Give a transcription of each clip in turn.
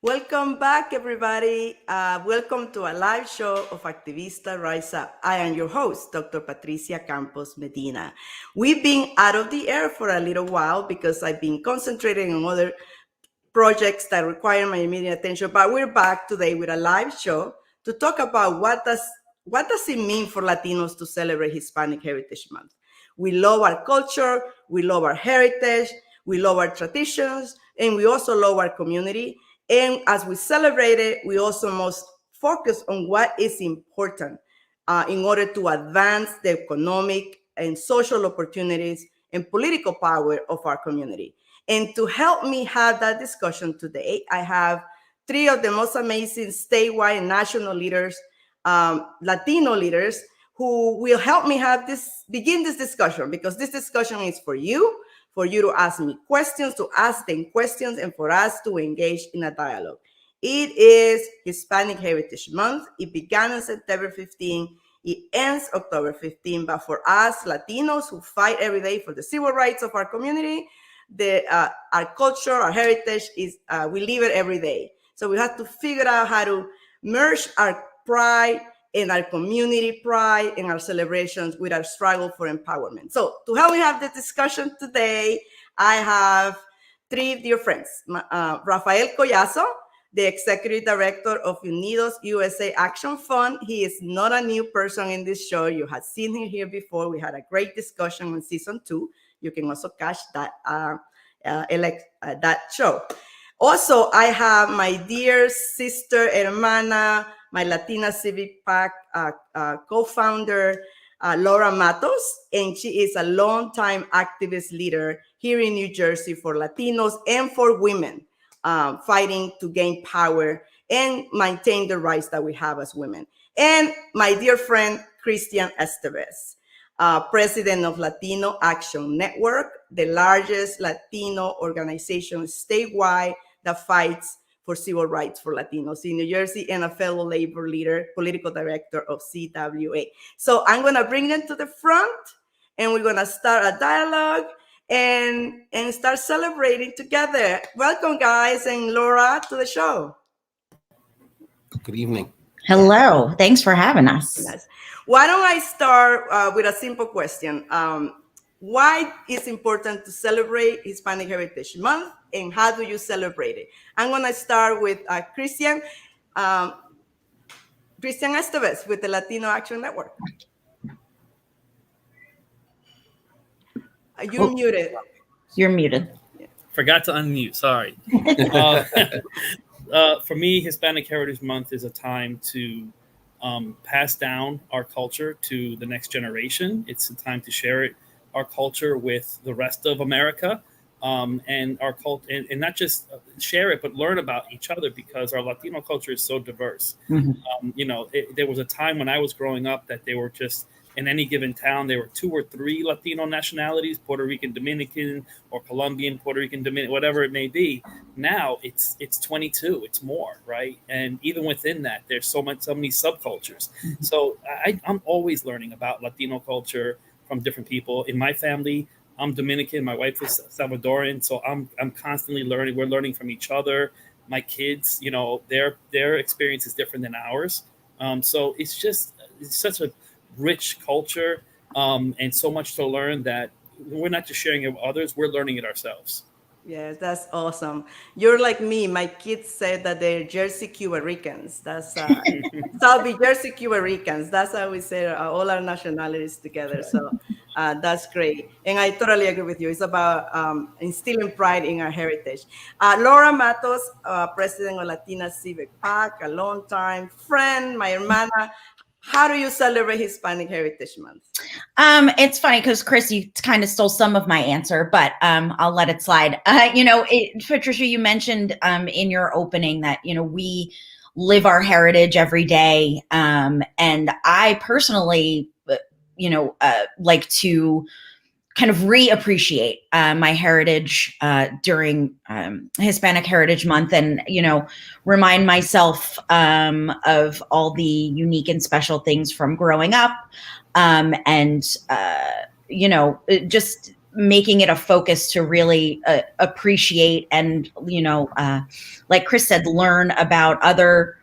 Welcome back, everybody. Welcome to a live show of Activista Rise Up. I am your host, Dr. Patricia Campos-Medina. We've been out of the air for a little while because I've been concentrating on other projects that require my immediate attention, but we're back today with a live show to talk about what does it mean for Latinos to celebrate Hispanic Heritage Month. We love our culture, we love our heritage, we love our traditions, and we also love our community. And as we celebrate it, we also must focus on what is important in order to advance the economic and social opportunities and political power of our community. And to help me have that discussion today, I have three of the most amazing statewide and national leaders, Latino leaders, who will help me begin this discussion, because this discussion is for you to ask me questions, to ask them questions, and for us to engage in a dialogue. It is Hispanic Heritage Month. It began on September 15. It ends October 15. But for us Latinos who fight every day for the civil rights of our community, our culture, our heritage is, we live it every day. So we have to figure out how to merge our pride and our community pride and our celebrations with our struggle for empowerment. So to help me have the discussion today, I have three dear friends. Rafael Collazo, the Executive Director of Unidos USA Action Fund. He is not a new person in this show. You have seen him here before. We had a great discussion on season 2. You can also catch that show. Also, I have my dear sister, hermana, my Latina Civic PAC co-founder, Laura Matos, and she is a longtime activist leader here in New Jersey for Latinos and for women, fighting to gain power and maintain the rights that we have as women. And my dear friend, Christian Estevez, president of Latino Action Network, the largest Latino organization statewide that fights for civil rights for Latinos in New Jersey, and a fellow labor leader, political director of CWA. So I'm gonna bring them to the front, and we're gonna start a dialogue and start celebrating together. Welcome, guys, and Laura, to the show. Good evening. Hello, thanks for having us. Yes. Why don't I start with a simple question? Why is it important to celebrate Hispanic Heritage Month, and how do you celebrate it? I'm going to start with Christian Estevez with the Latino Action Network. You're muted. You're muted. Forgot to unmute, sorry. For me, Hispanic Heritage Month is a time to pass down our culture to the next generation. It's a time to share our culture with the rest of America, and our culture, and not just share it, but learn about each other, because our Latino culture is so diverse. Mm-hmm. There was a time when I was growing up that they were just, in any given town, there were 2 or 3 Latino nationalities, Puerto Rican, Dominican, or Colombian, Puerto Rican, Dominican, whatever it may be. Now it's 22, it's more, right? And even within that, there's so many subcultures. Mm-hmm. So I'm always learning about Latino culture from different people. In my family, I'm Dominican, my wife is Salvadoran, so I'm constantly learning. We're learning from each other. My kids, their experience is different than ours. So it's such a rich culture, and so much to learn that we're not just sharing it with others, we're learning it ourselves. Yes, that's awesome. You're like me. My kids said that they're Jersey Cuba Ricans. That's South Beach Jersey Cuba Ricans. That's how we say all our nationalities together. So that's great. And I totally agree with you. It's about instilling pride in our heritage. Laura Matos, president of Latina Civic PAC, a longtime friend, my hermana. How do you celebrate Hispanic Heritage Month? It's funny because Chris, you kind of stole some of my answer, but I'll let it slide. Patricia, you mentioned in your opening that, we live our heritage every day. And I personally, like to kind of reappreciate my heritage during Hispanic Heritage Month, and remind myself of all the unique and special things from growing up, and just making it a focus to really appreciate and, like Chris said, learn about other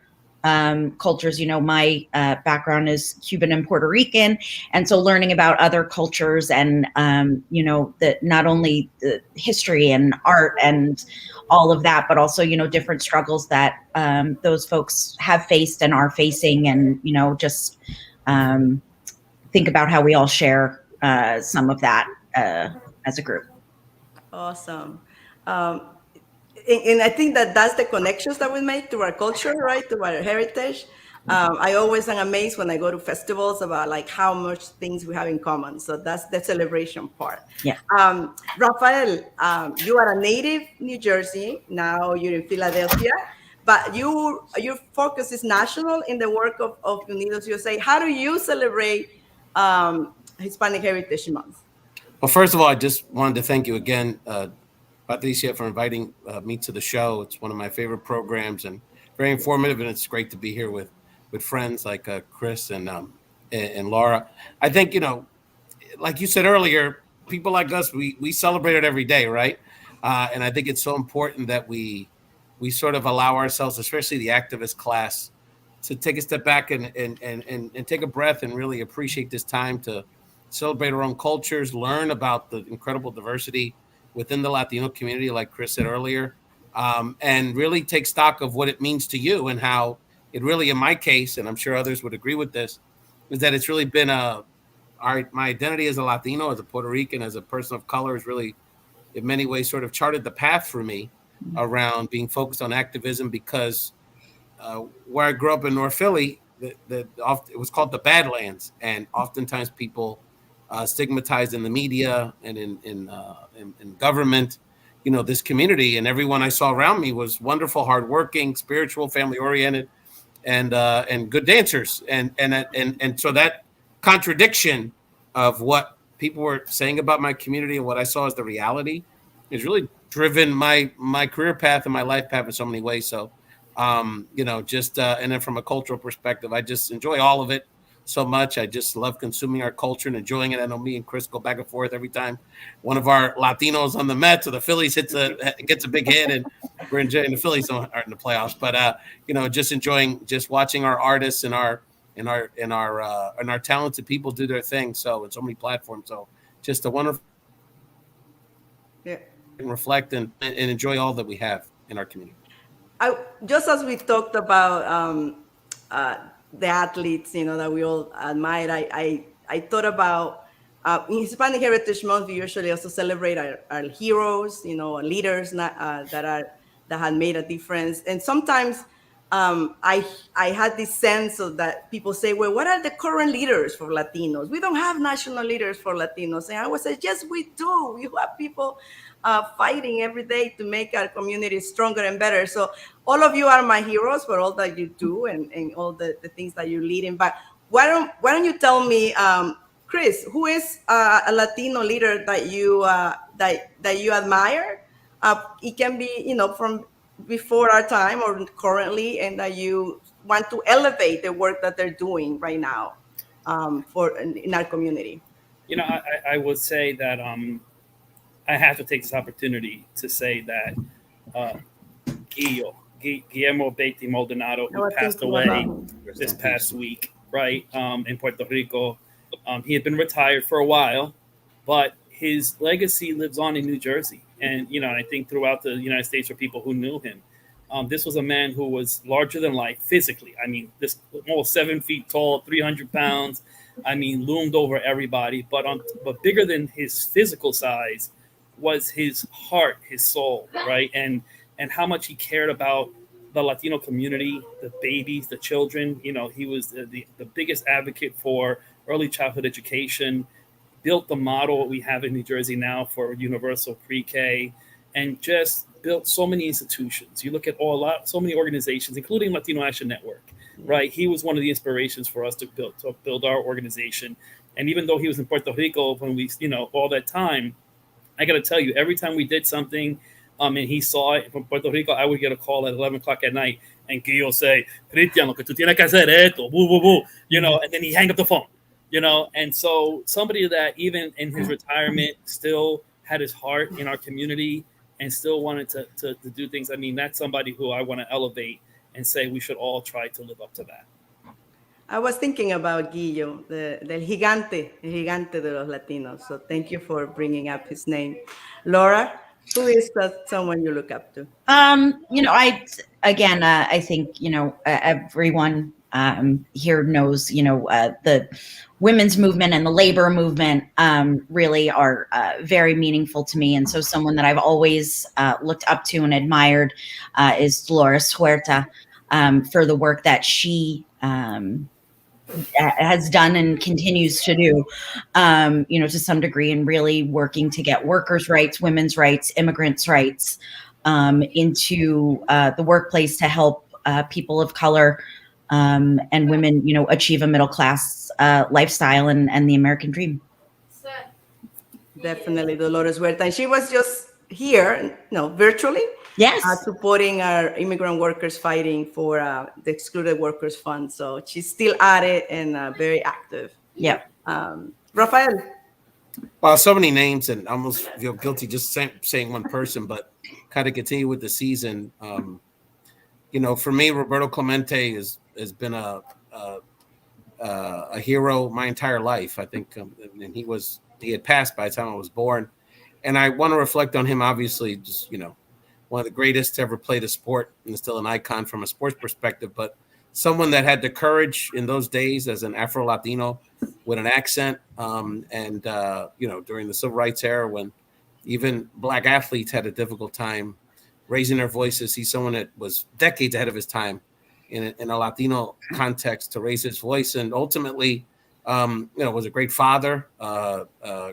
cultures. My background is Cuban and Puerto Rican. And so learning about other cultures and, that not only the history and art and all of that, but also, different struggles that those folks have faced and are facing, and, just think about how we all share some of that as a group. Awesome. And I think that that's the connections that we make to our culture, right? To our heritage. I always am amazed when I go to festivals about like how much things we have in common. So that's the celebration part. Yeah. Rafael, you are a native New Jersey. Now you're in Philadelphia, but your focus is national in the work of Unidos USA. How do you celebrate Hispanic Heritage Month? Well, first of all, I just wanted to thank you again, Patricia, for inviting me to the show. It's one of my favorite programs and very informative, and it's great to be here with friends like Chris and Laura. I think, like you said earlier, people like us, we celebrate it every day, right? And I think it's so important that we sort of allow ourselves, especially the activist class, to take a step back and take a breath and really appreciate this time to celebrate our own cultures, learn about the incredible diversity within the Latino community, like Chris said earlier, and really take stock of what it means to you and how it really, in my case, and I'm sure others would agree with this, is that it's really been my identity as a Latino, as a Puerto Rican, as a person of color has really, in many ways, sort of charted the path for me around being focused on activism, because where I grew up in North Philly, it was called the Badlands, and oftentimes people stigmatized in the media and in government, this community, and everyone I saw around me was wonderful, hardworking, spiritual, family-oriented, and good dancers, and so that contradiction of what people were saying about my community and what I saw as the reality has really driven my career path and my life path in so many ways. So, and then from a cultural perspective, I just enjoy all of it so much. I just love consuming our culture and enjoying it. I know me and Chris go back and forth every time one of our Latinos on the Mets or the Phillies gets a big hit, and we're enjoying the Phillies aren't in the playoffs, but just enjoying just watching our artists and our talented people do their thing. So, in so many platforms. So just a wonderful reflect and enjoy all that we have in our community. Just as we talked about the athletes, that we all admire, I thought about in Hispanic Heritage Month, we usually also celebrate our heroes, leaders that had made a difference. And sometimes I had this sense of that people say, well, what are the current leaders for Latinos? We don't have national leaders for Latinos. And I would say, yes, we do. We have people fighting every day to make our community stronger and better. So all of you are my heroes for all that you do and all the things that you're leading. But why don't you tell me, Chris, who is a Latino leader that you admire? It can be, from before our time or currently, and that you want to elevate the work that they're doing right now in our community. I would say that I have to take this opportunity to say that Guillermo Beatty Maldonado, who passed away this past week, right, in Puerto Rico. He had been retired for a while, but his legacy lives on in New Jersey. And, I think throughout the United States for people who knew him. This was a man who was larger than life physically. I mean, this almost 7 feet tall, 300 pounds. I mean, loomed over everybody. But bigger than his physical size was his heart, his soul, right? And how much he cared about the Latino community, the babies, the children. He was the biggest advocate for early childhood education, built the model we have in New Jersey now for universal pre-K, and just built so many institutions. You look at so many organizations, including Latino Action Network, right? He was one of the inspirations for us to build our organization. And even though he was in Puerto Rico when we, all that time, I got to tell you, every time we did something and he saw it from Puerto Rico, I would get a call at 11 o'clock at night, and Guillo say, Cristian, lo que tú tienes que hacer esto, boo, boo, boo, and then he hang up the phone, And so somebody that even in his retirement still had his heart in our community and still wanted to do things. I mean, that's somebody who I want to elevate and say we should all try to live up to that. I was thinking about Guillo, el gigante de los Latinos. So thank you for bringing up his name. Laura, who is someone you look up to? I think, everyone here knows, the women's movement and the labor movement really are very meaningful to me. And so someone that I've always looked up to and admired is Dolores Huerta for the work that she has done and continues to do, to some degree, and really working to get workers' rights, women's rights, immigrants' rights into the workplace to help people of color and women, achieve a middle-class lifestyle and the American dream. Definitely Dolores Huerta. And she was just here, virtually. Yes. Supporting our immigrant workers fighting for the Excluded Workers Fund. So she's still at it and very active. Yeah. Rafael. Well, so many names, and I almost feel guilty just saying one person, but kind of continue with the season. For me, Roberto Clemente has been a hero my entire life. I think, and he had passed by the time I was born, and I want to reflect on him. Obviously, just one of the greatest to ever play the sport, and still an icon from a sports perspective, but someone that had the courage in those days as an Afro-Latino with an accent, and during the civil rights era when even Black athletes had a difficult time raising their voices. He's someone that was decades ahead of his time in a Latino context to raise his voice, and ultimately, was a great father,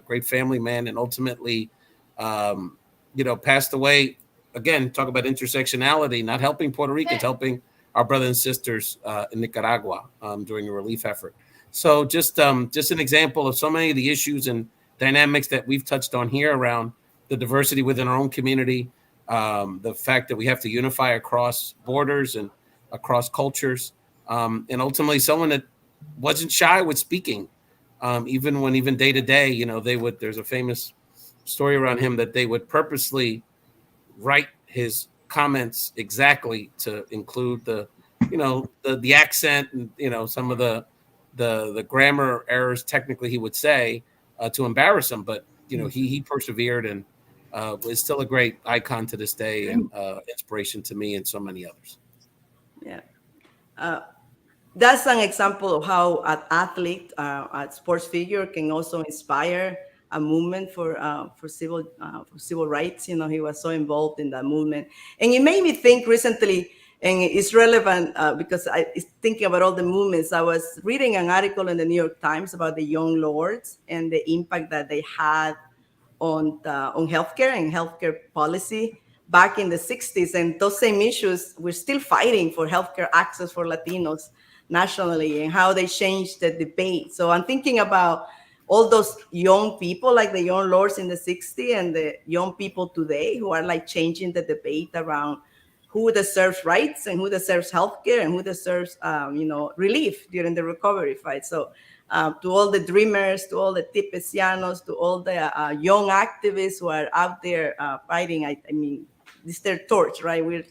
great family man, and ultimately, passed away. Again, talk about intersectionality, not helping Puerto Ricans, helping our brothers and sisters in Nicaragua during the relief effort. So just an example of so many of the issues and dynamics that we've touched on here around the diversity within our own community, the fact that we have to unify across borders and across cultures, and ultimately someone that wasn't shy with speaking, even day to day, there's a famous story around him that they would purposely write his comments exactly to include the accent and some of the grammar errors technically he would say to embarrass him, but he persevered and is still a great icon to this day and inspiration to me and so many others. That's an example of how an athlete, a sports figure, can also inspire a movement for civil rights. He was so involved in that movement, and it made me think recently, and it's relevant because I was thinking about all the movements. I was reading an article in the New York Times about the Young Lords and the impact that they had on healthcare and healthcare policy back in the 60s, and those same issues, we're still fighting for healthcare access for Latinos nationally, and how they changed the debate. So I'm thinking about all those young people, like the young lords in the 60s and the young people today who are like changing the debate around who deserves rights and who deserves healthcare and who deserves, relief during the recovery fight. So to all the dreamers, to all the tipesianos, to all the young activists who are out there fighting, I mean, this is their torch, right?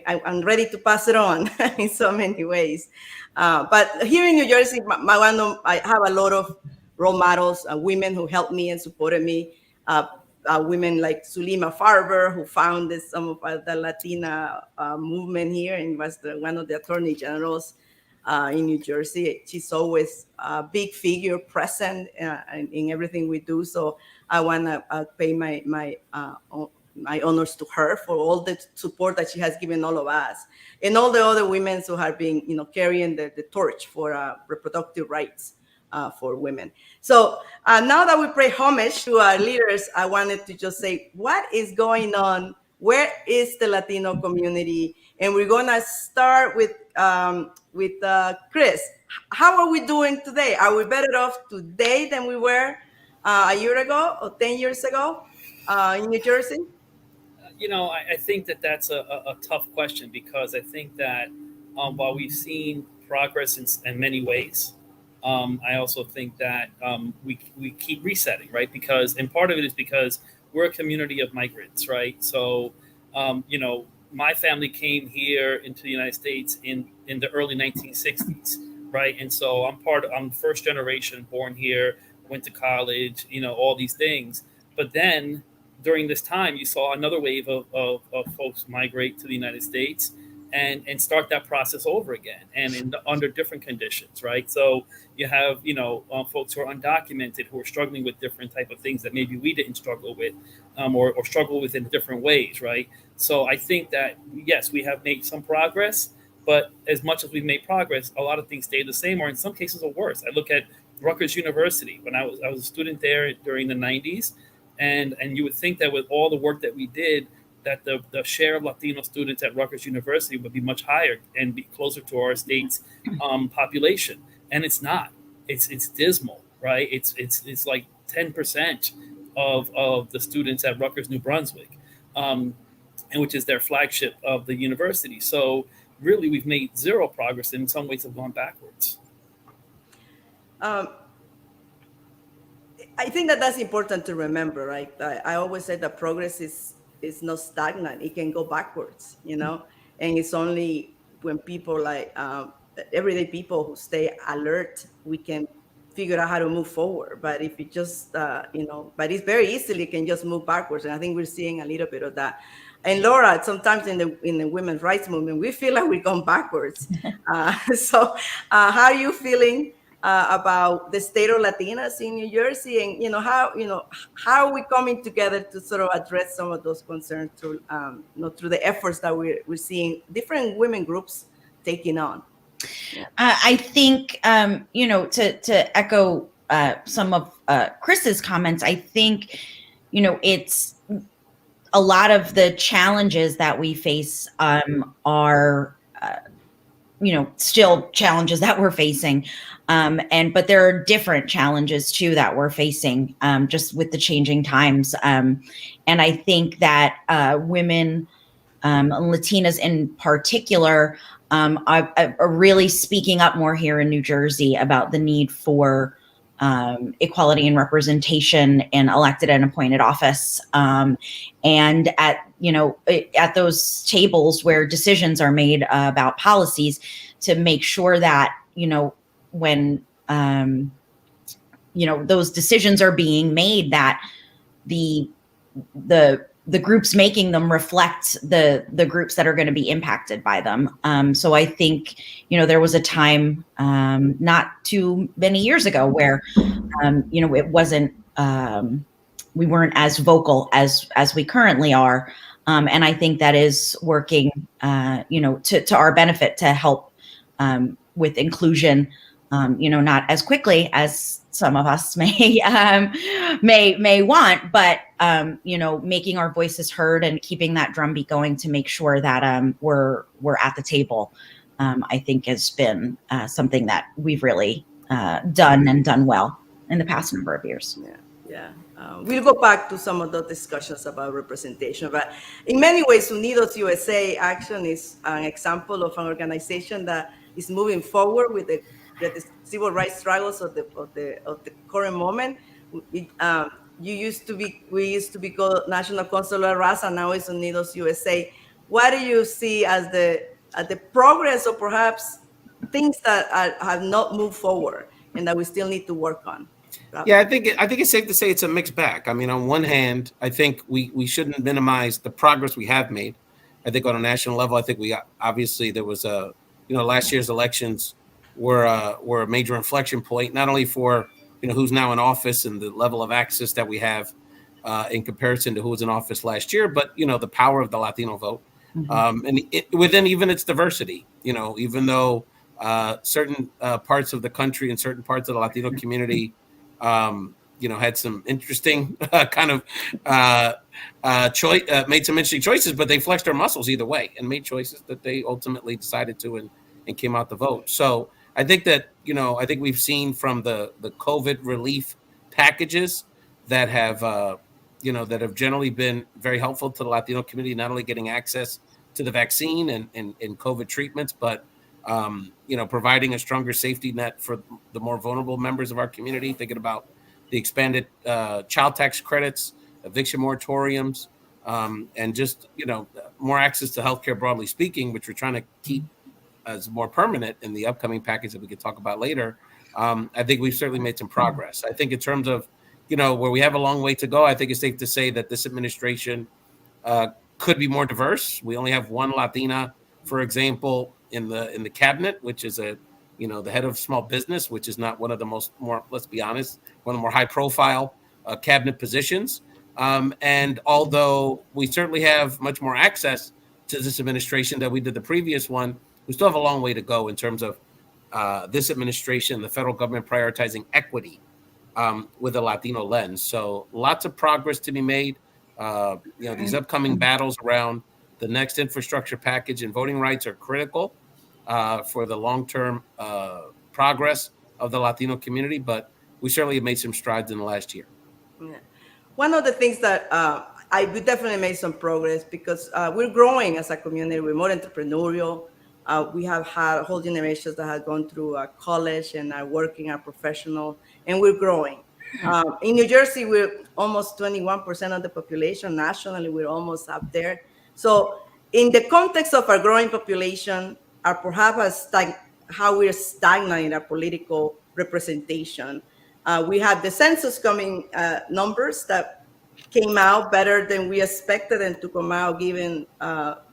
I'm ready to pass it on in so many ways. But here in New Jersey, I have a lot of role models, women who helped me and supported me. Women like Zulima Farber, who founded some of the Latina movement here and was one of the attorney generals in New Jersey. She's always a big figure, present in everything we do. So I want to pay my honors to her for all the support that she has given all of us and all the other women who have been, carrying the torch for reproductive rights for women. So now that we pay homage to our leaders, I wanted to just say, what is going on? Where is the Latino community? And we're gonna start with Chris. How are we doing today? Are we better off today than we were a year ago or 10 years ago in New Jersey? I think that's a tough question, because I think that while we've seen progress in many ways, I also think that we keep resetting, right? And part of it is because we're a community of migrants, right? So, my family came here into the United States in the early 1960s, right? And so I'm first generation born here, went to college, all these things. But then during this time, you saw another wave of folks migrate to the United States and start that process over again and under different conditions, right? So you have, folks who are undocumented who are struggling with different type of things that maybe we didn't struggle with or struggle with in different ways, right? So I think that, yes, we have made some progress, but as much as we've made progress, a lot of things stay the same, or in some cases are worse. I look at Rutgers University. When I was a student there during the 90s, and you would think that with all the work that we did, that the share of Latino students at Rutgers University would be much higher and be closer to our state's population, and it's not. It's dismal, right? It's like 10% of the students at Rutgers New Brunswick, and which is their flagship of the university. So really, we've made zero progress, and in some ways have gone backwards. I think that that's important to remember, right? I always say that progress is not stagnant. It can go backwards, and it's only when people like everyday people who stay alert, we can figure out how to move forward. But if it just, but it's very easily can just move backwards. And I think we're seeing a little bit of that. And Laura, sometimes in the women's rights movement, we feel like we've gone backwards. So how are you feeling about the state of Latinas in New Jersey, and how are we coming together to sort of address some of those concerns through through the efforts that we're seeing different women groups taking on? I think to echo some of Chris's comments, I think it's a lot of the challenges that we face are still challenges that we're facing. But there are different challenges too that we're facing just with the changing times. And I think that women, Latinas in particular, are really speaking up more here in New Jersey about the need for equality and representation in elected and appointed office. And at those tables where decisions are made about policies, to make sure that, when those decisions are being made, that the groups making them reflect the groups that are going to be impacted by them. So I think there was a time not too many years ago where it wasn't we weren't as vocal as we currently are, and I think that is working to our benefit to help with inclusion. Not as quickly as some of us may want, but making our voices heard and keeping that drumbeat going to make sure that we're at the table, I think has been something that we've really done well in the past number of years. Yeah. We'll go back to some of the discussions about representation, but in many ways, Unidos USA Action is an example of an organization that is moving forward with the civil rights struggles of the current moment. We used to be called National Consular Raza, now it's Unidos USA. What do you see as the progress, or perhaps things that have not moved forward and that we still need to work on? Yeah, I think it's safe to say it's a mixed bag. I mean, on one hand, I think we shouldn't minimize the progress we have made. I think on a national level, I think obviously there was last year's elections were a major inflection point, not only for who's now in office and the level of access that we have in comparison to who was in office last year, but the power of the Latino vote, and within even its diversity. Even though certain parts of the country and certain parts of the Latino community, had some interesting kind of made some interesting choices, but they flexed their muscles either way and made choices that they ultimately decided to and came out to vote. So I think that, I think we've seen from the COVID relief packages that have, that have generally been very helpful to the Latino community, not only getting access to the vaccine and COVID treatments, but providing a stronger safety net for the more vulnerable members of our community, thinking about the expanded child tax credits, eviction moratoriums, and just, more access to healthcare broadly speaking, which we're trying to keep as more permanent in the upcoming package that we could talk about later. I think we've certainly made some progress. I think in terms of, where we have a long way to go, I think it's safe to say that this administration could be more diverse. We only have one Latina, for example, in the cabinet, which is the head of small business, which is not one of the more, let's be honest, one of the more high profile cabinet positions. And although we certainly have much more access to this administration than we did the previous one, we still have a long way to go in terms of this administration, the federal government prioritizing equity with a Latino lens. So lots of progress to be made. These upcoming battles around the next infrastructure package and voting rights are critical for the long-term progress of the Latino community, but we certainly have made some strides in the last year. Yeah. One of the things that we definitely made some progress because we're growing as a community. We're more entrepreneurial. We have had whole generations that have gone through college and are working, are professional, and we're growing. In New Jersey, we're almost 21% of the population. Nationally, we're almost up there. So in the context of our growing population, or perhaps how we're stagnant in our political representation, we have the census coming numbers that came out better than we expected them to come out given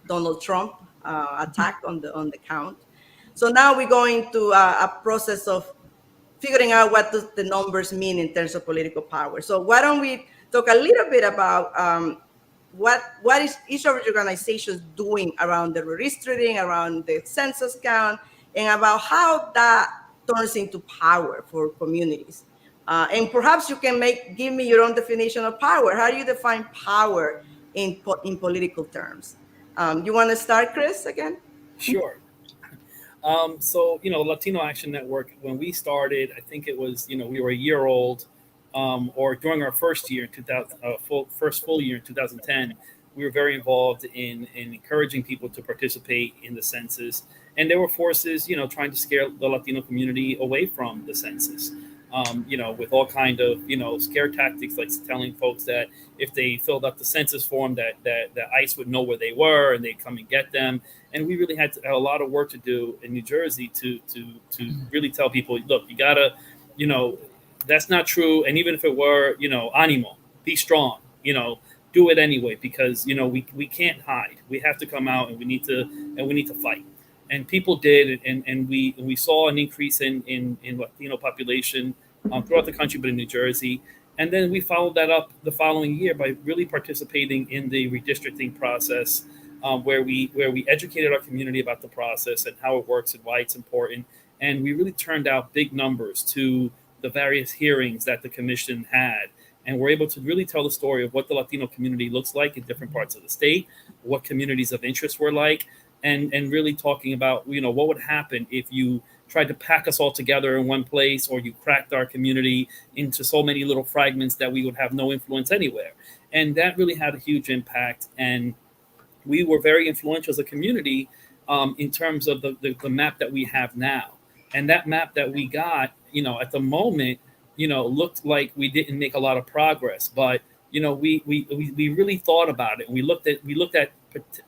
Donald Trump attack on the count. So now we're going to a process of figuring out what does the numbers mean in terms of political power. So why don't we talk a little bit about what is each of the organizations doing around the redistricting, around the census count, and about how that turns into power for communities. And perhaps you can give me your own definition of power. How do you define power in political terms? You want to start, Chris, again? Sure. So, Latino Action Network, when we started, I think it was, we were a year old, or during our first year, first full year in 2010, we were very involved in encouraging people to participate in the census. And there were forces, trying to scare the Latino community away from the census. With all kind of, scare tactics, like telling folks that if they filled out the census form, that ICE would know where they were and they'd come and get them. And we really had a lot of work to do in New Jersey to really tell people, look, you gotta, that's not true. And even if it were, ánimo, be strong, do it anyway, because, we can't hide. We have to come out and we need to fight. And people did, and we saw an increase in Latino population throughout the country, but in New Jersey. And then we followed that up the following year by really participating in the redistricting process, where we educated our community about the process and how it works and why it's important. And we really turned out big numbers to the various hearings that the commission had. And we're able to really tell the story of what the Latino community looks like in different parts of the state, what communities of interest were like, and really talking about, what would happen if you tried to pack us all together in one place, or you cracked our community into so many little fragments that we would have no influence anywhere. And that really had a huge impact. And we were very influential as a community in terms of the map that we have now. And that map that we got, at the moment, looked like we didn't make a lot of progress, but we really thought about it, and we looked at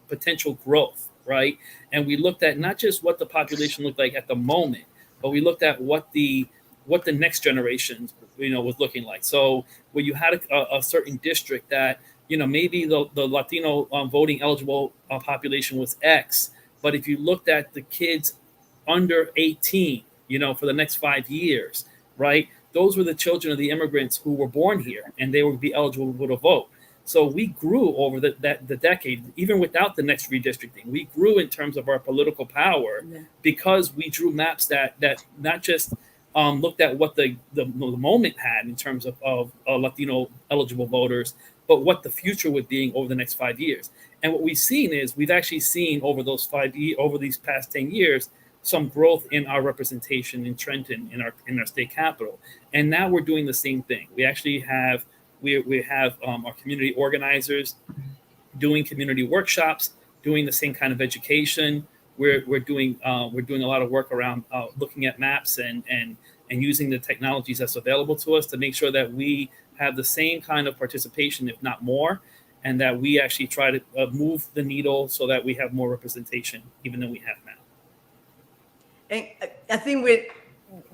potential growth, right? And we looked at not just what the population looked like at the moment, but we looked at what the next generation was looking like. So where you had a certain district that maybe the Latino voting eligible population was X, but if you looked at the kids under 18, for the next 5 years, right? Those were the children of the immigrants who were born here, and they would be eligible to vote. So we grew over the decade, even without the next redistricting. We grew in terms of our political power because we drew maps that not just looked at what the moment had in terms of Latino eligible voters, but what the future would be over the next 5 years. And what we've seen is we've actually seen over these past 10 years, some growth in our representation in Trenton, in our state capital. And now we're doing the same thing. We actually have our community organizers doing community workshops, doing the same kind of education, we're doing a lot of work around looking at maps and using the technologies that's available to us to make sure that we have the same kind of participation, if not more, and that we actually try to move the needle so that we have more representation even than we have now. And I think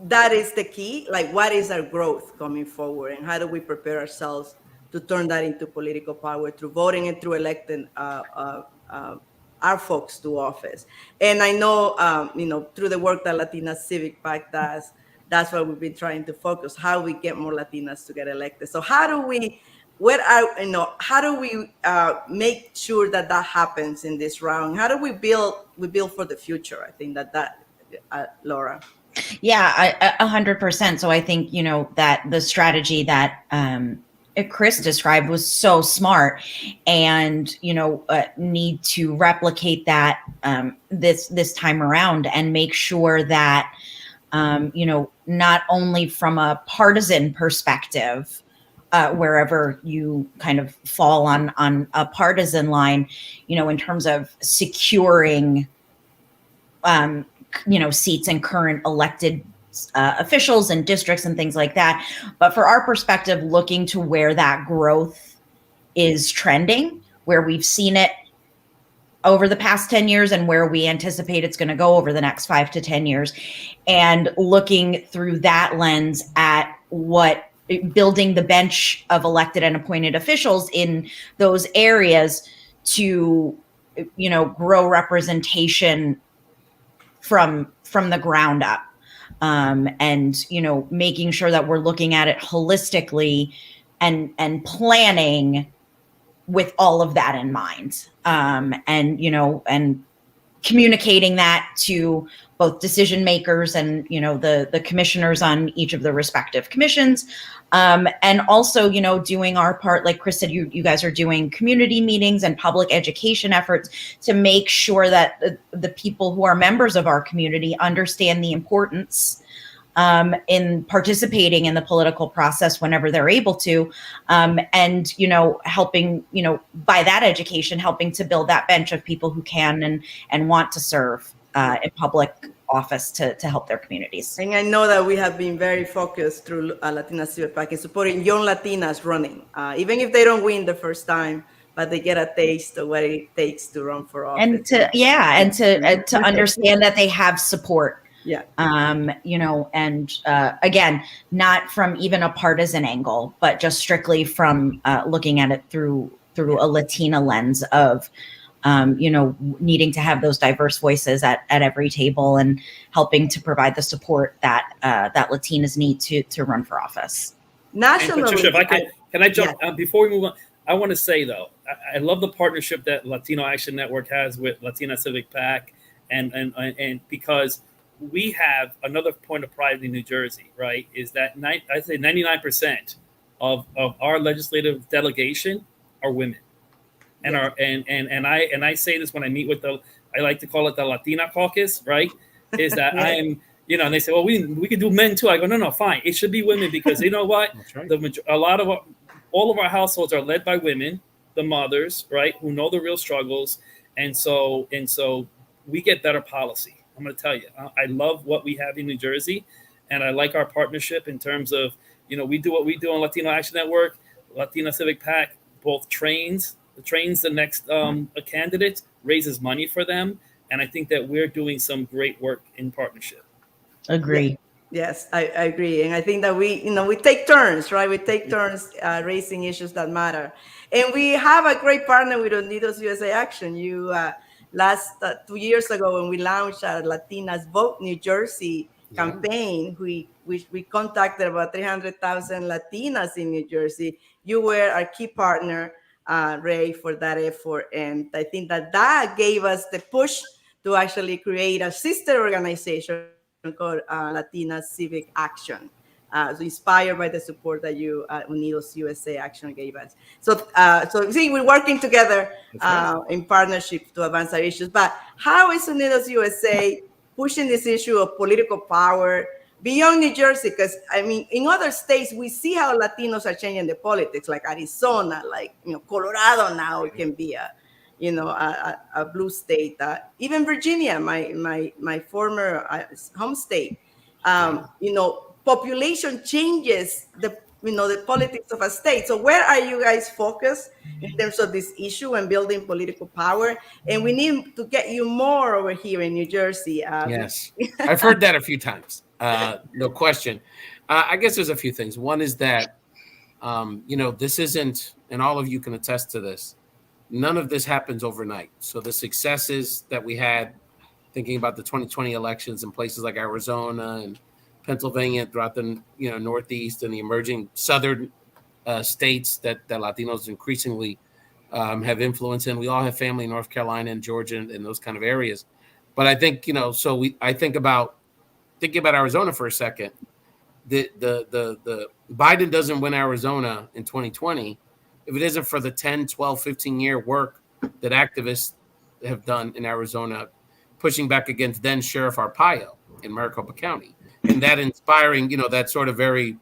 that is the key. Like, what is our growth coming forward, and how do we prepare ourselves to turn that into political power through voting and through electing our folks to office? And I know, through the work that Latina Civic PAC does, that's what we've been trying to focus, how we get more Latinas to get elected. So how do we make sure that happens in this round? How do we build for the future? I think that Laura. Yeah, 100%. So I think, that the strategy that Chris described was so smart, and, need to replicate that this time around and make sure that, not only from a partisan perspective, wherever you kind of fall on a partisan line, in terms of securing seats and current elected officials and districts and things like that. But for our perspective, looking to where that growth is trending, where we've seen it over the past 10 years and where we anticipate it's going to go over the next 5 to 10 years, and looking through that lens at building the bench of elected and appointed officials in those areas to, grow representation from the ground up, and making sure that we're looking at it holistically and planning with all of that in mind, and communicating that to both decision makers and the commissioners on each of the respective commissions, and also doing our part. Like Chris said, you guys are doing community meetings and public education efforts to make sure that the people who are members of our community understand the importance in participating in the political process whenever they're able to, and helping by that education, helping to build that bench of people who can and want to serve in public office to help their communities. And I know that we have been very focused through Latina Civic PAC in supporting young Latinas running, even if they don't win the first time, but they get a taste of what it takes to run for office. And to understand that they have support. Yeah. Again, not from even a partisan angle, but just strictly from looking at it through a Latina lens of, needing to have those diverse voices at every table and helping to provide the support that Latinas need to run for office. Nationally, and Patricia, if can I jump before we move on? I want to say though, I love the partnership that Latino Action Network has with Latina Civic PAC, and because we have another point of pride in New Jersey, right? Is that I say 99% of our legislative delegation are women, and I say this when I meet with I like to call it the Latina caucus, right? Is that I am, and they say, well, we can do men too. I go, no, fine, it should be women, because you know what? That's right. All of our households are led by women, the mothers, right, who know the real struggles, and so we get better policy. I'm going to tell you, I love what we have in New Jersey, and I like our partnership in terms of, we do what we do on Latino Action Network. Latina Civic PAC both trains the next candidate, raises money for them, and I think that we're doing some great work in partnership. Agree. Yes, I agree, and I think that we take turns, right? We take turns raising issues that matter, and we have a great partner with Unidos USA Action. Last 2 years ago, when we launched our Latinas Vote New Jersey campaign, we contacted about 300,000 Latinas in New Jersey. You were our key partner, Ray, for that effort, and I think that gave us the push to actually create a sister organization called Latina Civic Action, inspired by the support that Unidos USA Action gave us. So see, we're working together in partnership to advance our issues. But how is Unidos USA pushing this issue of political power beyond New Jersey? Because in other states, we see how Latinos are changing the politics, like Arizona, like Colorado now. It can be a blue state. Even Virginia, my former home state, population changes the politics of a state. So where are you guys focused in terms of this issue and building political power? And we need to get you more over here in New Jersey. Yes, I've heard that a few times. No question. I guess there's a few things. One is that, this isn't, and all of you can attest to this, none of this happens overnight. So the successes that we had, thinking about the 2020 elections in places like Arizona and Pennsylvania, throughout the Northeast and the emerging southern states that Latinos increasingly have influence in. We all have family in North Carolina and Georgia and those kind of areas. But I think, I think about Arizona for a second. The Biden doesn't win Arizona in 2020 if it isn't for the 10, 12, 15-year work that activists have done in Arizona, pushing back against then Sheriff Arpaio in Maricopa County. And that inspiring, that sort of very,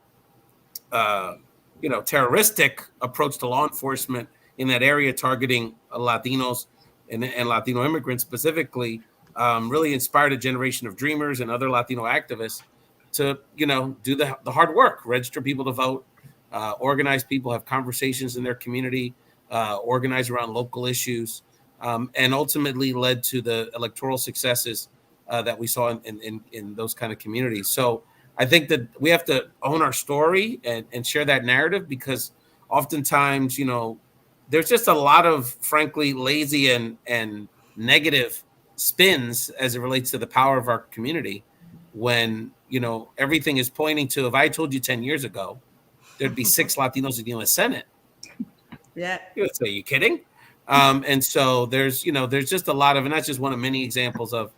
terroristic approach to law enforcement in that area, targeting Latinos and Latino immigrants specifically, really inspired a generation of dreamers and other Latino activists to, do the hard work, register people to vote, organize people, have conversations in their community, organize around local issues, and ultimately led to the electoral successes that we saw in those kind of communities. So I think that we have to own our story and share that narrative, because oftentimes, there's just a lot of, frankly, lazy and negative spins as it relates to the power of our community, when, everything is pointing to, if I told you 10 years ago, there'd be 6 Latinos in the U.S. Senate. Yeah. You would say, are you kidding? And so there's just a lot of, and that's just one of many examples of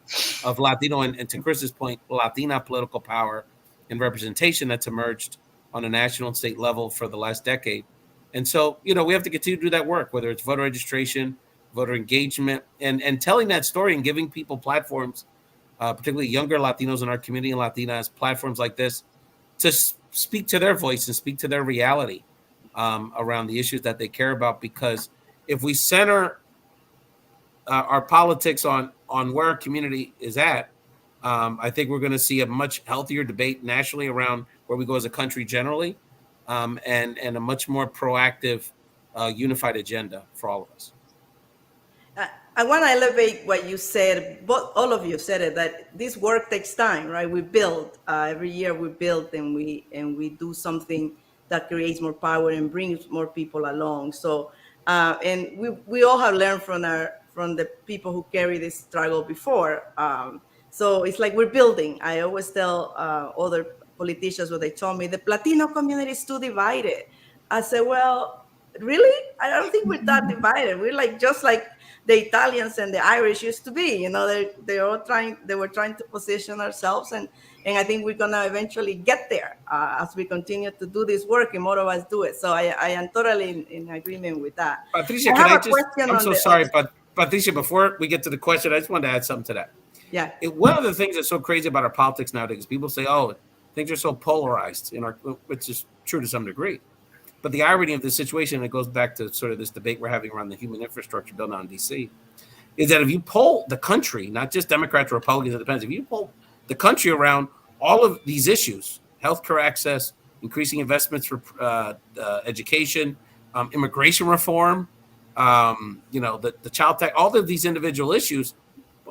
Latino and to Chris's point, Latina political power and representation that's emerged on a national and state level for the last decade. And so, we have to continue to do that work, whether it's voter registration, voter engagement, and telling that story and giving people platforms, particularly younger Latinos in our community and Latinas, platforms like this to speak to their voice and speak to their reality around the issues that they care about. Because if we center our politics on where our community is at, I think we're going to see a much healthier debate nationally around where we go as a country generally, and a much more proactive, unified agenda for all of us. I want to elevate what you said, but all of you said it, that this work takes time, right? We build every year, we build and we do something that creates more power and brings more people along. So, and we all have learned from the people who carry this struggle before. So it's like we're building. I always tell other politicians what they told me, the Latino community is too divided. I said, well, really? I don't think we're that divided. We're like just like the Italians and the Irish used to be. They were trying to position ourselves, and I think we're gonna eventually get there as we continue to do this work, and more of us do it. So I am totally in agreement with that. Patricia, I'm so sorry, but Patricia, before we get to the question, I just wanted to add something to that. Yeah. One of the things that's so crazy about our politics nowadays is people say, "Oh, things are so polarized," which is true to some degree. But the irony of the situation, and it goes back to sort of this debate we're having around the human infrastructure built out in D.C., is that if you poll the country, not just Democrats or Republicans, independents, if you poll the country around all of these issues, healthcare access, increasing investments for education, immigration reform, the child tax, all of these individual issues,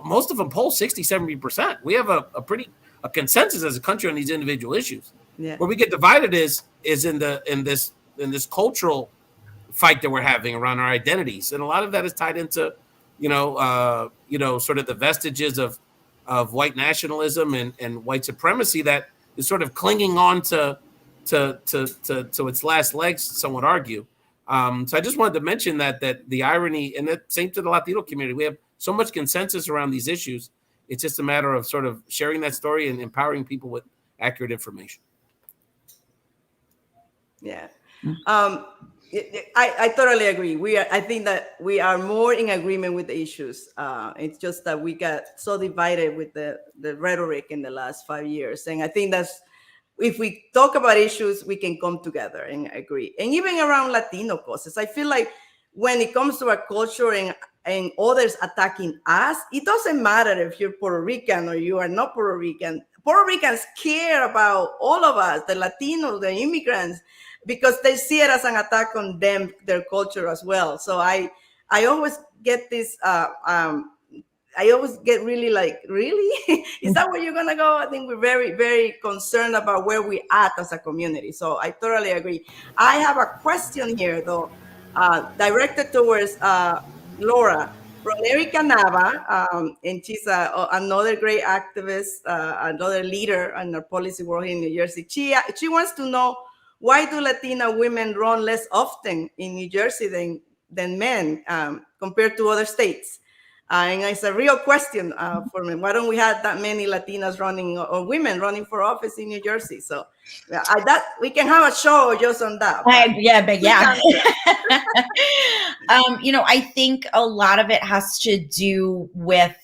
most of them poll 60, 70%. We have a consensus as a country on these individual issues. Yeah. Where we get divided is in this cultural fight that we're having around our identities. And a lot of that is tied into, sort of the vestiges of white nationalism and white supremacy that is sort of clinging on to its last legs, some would argue. So I just wanted to mention that the irony, and that same to the Latino community, we have so much consensus around these issues. It's just a matter of sort of sharing that story and empowering people with accurate information. Yeah. I totally agree. I think that we are more in agreement with the issues. It's just that we got so divided with the rhetoric in the last 5 years. And I think if we talk about issues, we can come together and agree. And even around Latino causes, I feel like when it comes to our culture and and others attacking us, it doesn't matter if you're Puerto Rican or you are not Puerto Rican. Puerto Ricans care about all of us, the Latinos, the immigrants, because they see it as an attack on them, their culture as well. So I always get this, I always get really like, really? Is that where you're gonna go? I think we're very, very concerned about where we at as a community. So I totally agree. I have a question here though, directed towards Laura from Erica Nava, and she's another great activist, another leader in the policy world here in New Jersey. She wants to know, why do Latina women run less often in New Jersey than men compared to other states? And it's a real question for me. Why don't we have that many Latinas running or women running for office in New Jersey? So that we can have a show just on that. Yeah. I think a lot of it has to do with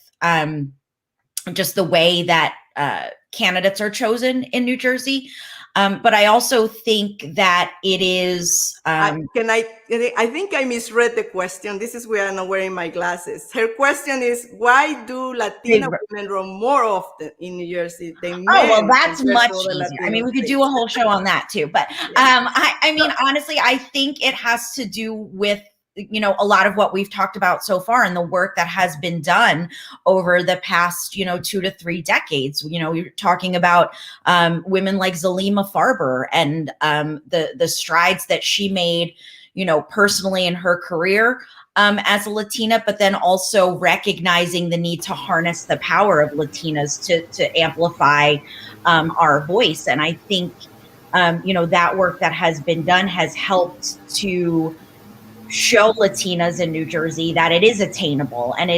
just the way that candidates are chosen in New Jersey. But I also think that it is. I think I misread the question. This is where I'm not wearing my glasses. Her question is, why do Latina women run more often in New Jersey than men? Oh, well, that's much easier. I mean, we could do a whole show on that too. But I mean, honestly, I think it has to do with, a lot of what we've talked about so far and the work that has been done over the past, 2 to 3 decades. You're talking about women like Zalima Farber and the strides that she made, personally in her career as a Latina, but then also recognizing the need to harness the power of Latinas to amplify our voice. And I think, that work that has been done has helped to show Latinas in New Jersey that it is attainable and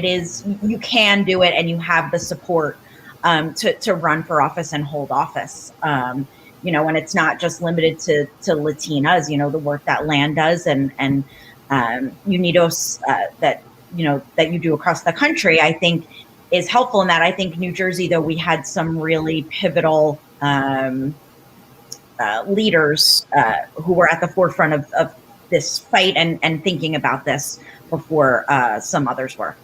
you can do it and you have the support to run for office and hold office. And it's not just limited to Latinas, the work that LAN does and Unidos that you do across the country, I think is helpful in that. I think New Jersey, though, we had some really pivotal leaders who were at the forefront of this fight and thinking about this before some others were.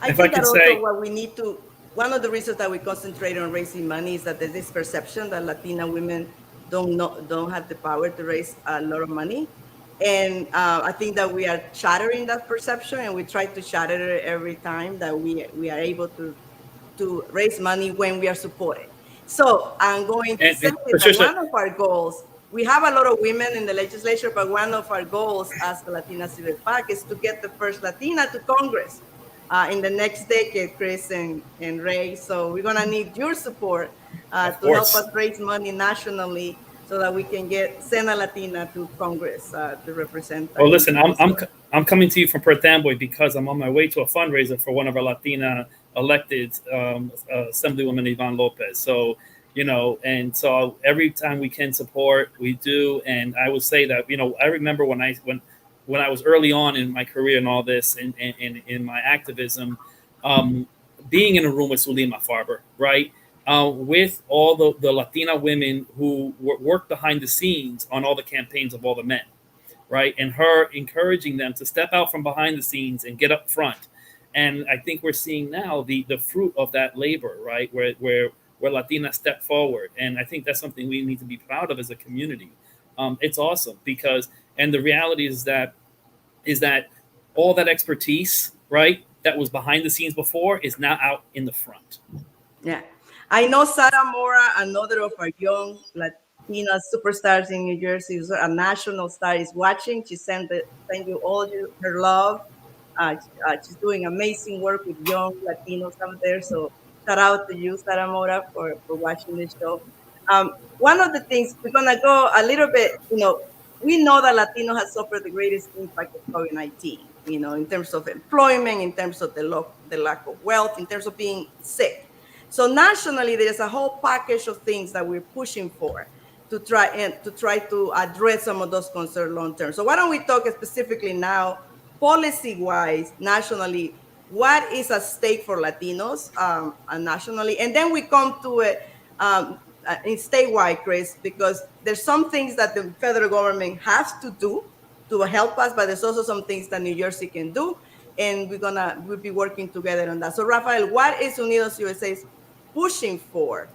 I think that also what we need to, one of the reasons that we concentrate on raising money is that there's this perception that Latina women don't have the power to raise a lot of money. And I think that we are shattering that perception, and we try to shatter it every time that we are able to raise money when we are supported. So I'm going to say that one of our goals, we have a lot of women in the legislature, but one of our goals as the Latina Civic PAC is to get the first Latina to Congress in the next decade, Chris and Ray. So we're gonna need your support to help us raise money nationally so that we can send a Latina to Congress to represent. Well, listen, I'm coming to you from Perth Amboy because I'm on my way to a fundraiser for one of our Latina elected Assemblywoman Yvonne Lopez. So, and so every time we can support, we do. And I would say that, I remember when I was early on in my career and all this and in my activism, being in a room with Zalima Farber, right? With all the Latina women who worked behind the scenes on all the campaigns of all the men, right? And her encouraging them to step out from behind the scenes and get up front. And I think we're seeing now the fruit of that labor, right? Where Latinas step forward. And I think that's something we need to be proud of as a community. It's awesome because, and the reality is that all that expertise, right, that was behind the scenes before is now out in the front. Yeah. I know Sarah Mora, another of our young Latina superstars in New Jersey, a national star, is watching. She sent you all her love. She's doing amazing work with young Latinos out there. So shout out to you, Sarah Mora, for watching this show. One of the things, we're going to go a little bit, we know that Latino has suffered the greatest impact of COVID-19, in terms of employment, in terms of the lack of wealth, in terms of being sick. So nationally, there's a whole package of things that we're pushing for to try to address some of those concerns long term. So why don't we talk specifically now, policy-wise, nationally, what is at stake for Latinos nationally? And then we come to it in statewide, Chris, because there's some things that the federal government has to do to help us, but there's also some things that New Jersey can do. and we'll be working together on that. So Rafael, what is Unidos USA pushing for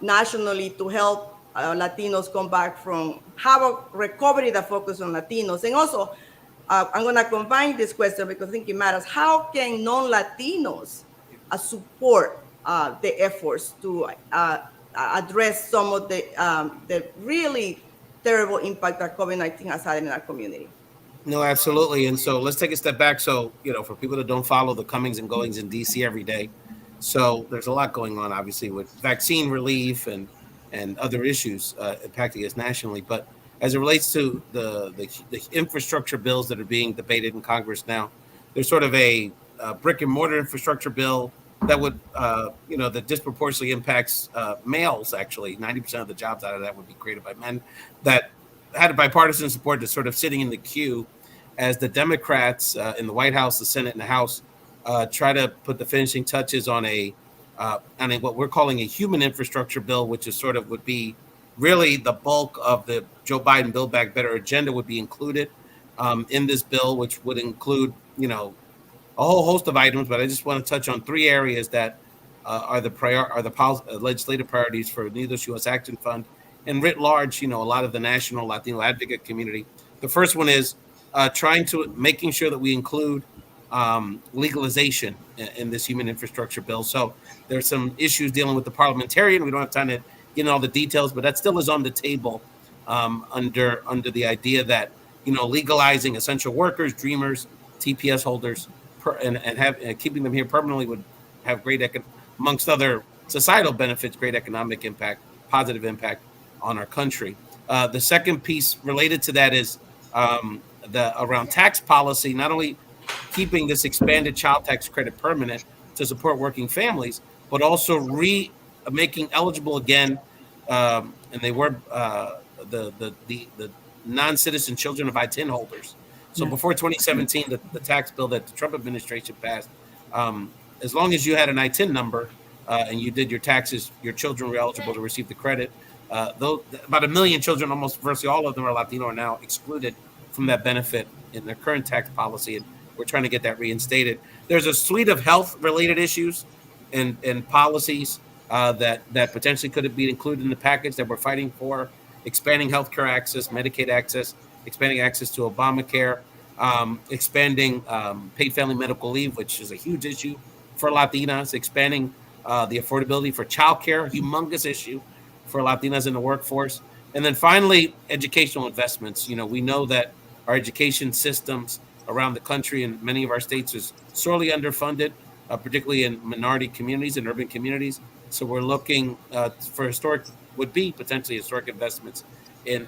nationally to help Latinos come back have a recovery that focuses on Latinos? And also, I'm going to combine this question because I think it matters. How can non-Latinos support the efforts to address some of the really terrible impact that COVID-19 has had in our community? No, absolutely. And so let's take a step back. So, for people that don't follow the comings and goings in DC every day, so there's a lot going on, obviously, with vaccine relief and other issues impacting us nationally. But as it relates to the infrastructure bills that are being debated in Congress now, there's sort of a brick and mortar infrastructure bill that would, that disproportionately impacts males. Actually, 90% of the jobs out of that would be created by men. That had bipartisan support that's sort of sitting in the queue as the Democrats in the White House, the Senate, and the House try to put the finishing touches on what we're calling a human infrastructure bill, which is would be really the bulk of the Joe Biden Build Back Better agenda would be included in this bill, which would include, a whole host of items. But I just want to touch on three areas that are the legislative priorities for Unidos USA Action Fund and writ large, a lot of the national Latino advocate community. The first one is making sure that we include legalization in this human infrastructure bill. So there's some issues dealing with the parliamentarian. We don't have time to get into all the details, but that still is on the table under the idea that, legalizing essential workers, dreamers, TPS holders, and keeping them here permanently would have amongst other societal benefits, great economic impact, positive impact on our country. The second piece related to that is around tax policy, not only keeping this expanded child tax credit permanent to support working families, but also making eligible again, and they were the non-citizen children of I-10 holders. So before 2017, the tax bill that the Trump administration passed, as long as you had an I-10 number and you did your taxes, your children were eligible to receive the credit. Though about 1 million children, almost virtually all of them are Latino, are now excluded from that benefit in their current tax policy, and we're trying to get that reinstated. There's a suite of health-related issues and policies that potentially could be included in the package that we're fighting for: expanding healthcare access, Medicaid access, expanding access to Obamacare, expanding paid family medical leave, which is a huge issue for Latinas, expanding the affordability for childcare, humongous issue for Latinas in the workforce. And then finally, educational investments. We know that our education systems around the country and many of our states is sorely underfunded, particularly in minority communities and urban communities. So we're looking for potentially historic investments in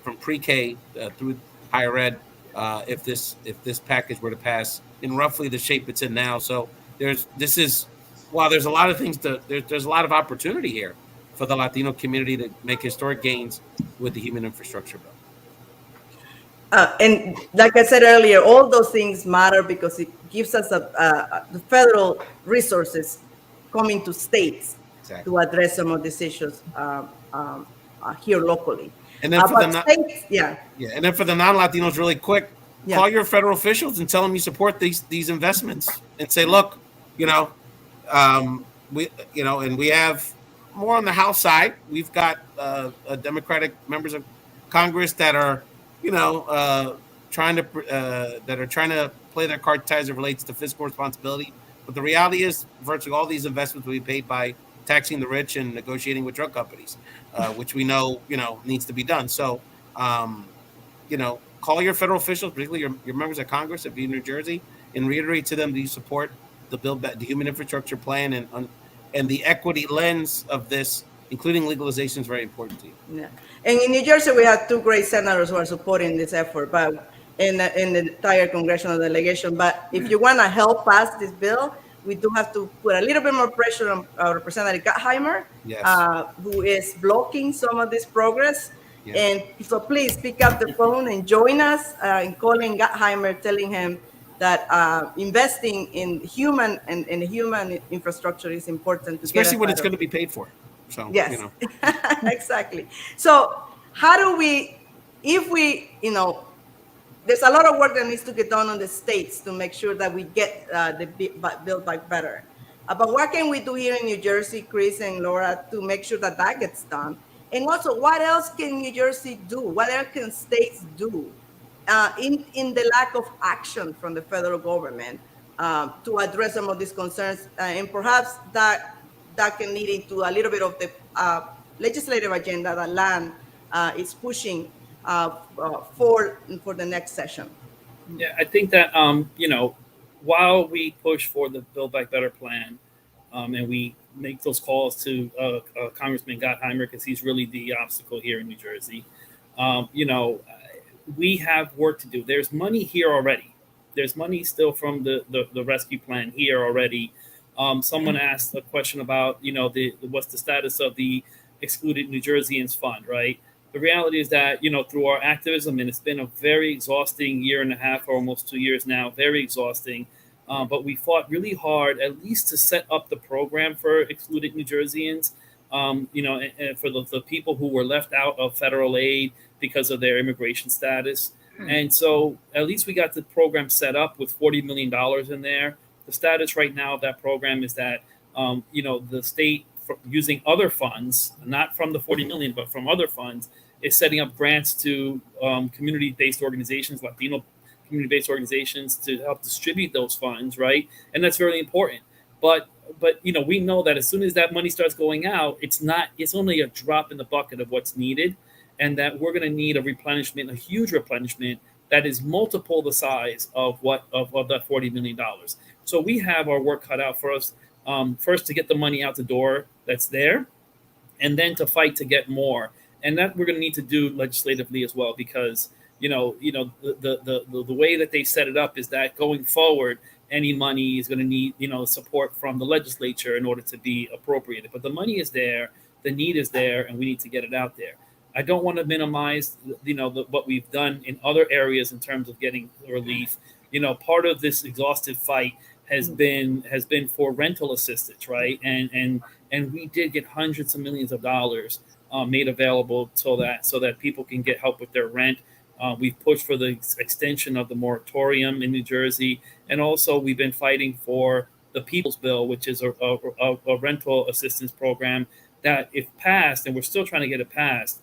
from pre-K through higher ed if this package were to pass in roughly the shape it's in now. So there's a lot of things there's a lot of opportunity here for the Latino community to make historic gains with the human infrastructure bill. And like I said earlier, all those things matter because it gives us the federal resources coming to states to address some of these issues here locally. And then for and then for the non-Latinos, really quick, call your federal officials and tell them you support these investments, and say, look, we have more on the House side. We've got Democratic members of Congress that are, trying to play their card as it relates to fiscal responsibility. But the reality is, virtually all these investments will be paid by taxing the rich and negotiating with drug companies, which we know, needs to be done. So, call your federal officials, particularly your members of Congress if you're in New Jersey, and reiterate to them that you support the human infrastructure plan and the equity lens of this, including legalization, is very important to you. Yeah, and in New Jersey, we have two great senators who are supporting this effort, but in the entire congressional delegation. But if you want to help pass this bill, we do have to put a little bit more pressure on Representative Gottheimer, who is blocking some of this progress. Yeah. And so please pick up the phone and join us in calling Gottheimer, telling him that investing in human infrastructure is important, especially when it's going to be paid for. So yes, exactly. So how do we, if we there's a lot of work that needs to get done on the states to make sure that we get the Build Back Better. But what can we do here in New Jersey, Chris and Laura, to make sure that that gets done? And also, what else can New Jersey do? What else can states do in the lack of action from the federal government to address some of these concerns? And perhaps that can lead into a little bit of the legislative agenda that LAN is pushing for the next session. Yeah, I think that while we push for the Build Back Better plan, and we make those calls to Congressman Gottheimer because he's really the obstacle here in New Jersey, we have work to do. There's money here already. There's money still from the rescue plan here already. Someone asked a question about what's the status of the Excluded New Jerseyans Fund, right? The reality is that, through our activism, and it's been a very exhausting year and a half, or almost 2 years now, very exhausting. But we fought really hard, at least to set up the program for excluded New Jerseyans, and for the people who were left out of federal aid because of their immigration status. And so at least we got the program set up with $40 million in there. The status right now of that program is that, the state, using other funds, not from the 40 million, but from other funds, is setting up grants to community-based organizations, Latino community-based organizations, to help distribute those funds, right? And that's very important. But we know that as soon as that money starts going out, it's only a drop in the bucket of what's needed, and that we're going to need a huge replenishment that is multiple the size of that $40 million. So we have our work cut out for us. First, to get the money out the door that's there, and then to fight to get more. And that we're going to need to do legislatively as well, because the way that they set it up is that going forward, any money is going to need support from the legislature in order to be appropriated. But the money is there, the need is there, and we need to get it out there. I don't want to minimize what we've done in other areas in terms of getting relief. Part of this exhaustive fight has been for rental assistance, right? And we did get hundreds of millions of dollars made available so that people can get help with their rent. We've pushed for the extension of the moratorium in New Jersey, and also we've been fighting for the People's Bill, which is a rental assistance program that, if passed, and we're still trying to get it passed,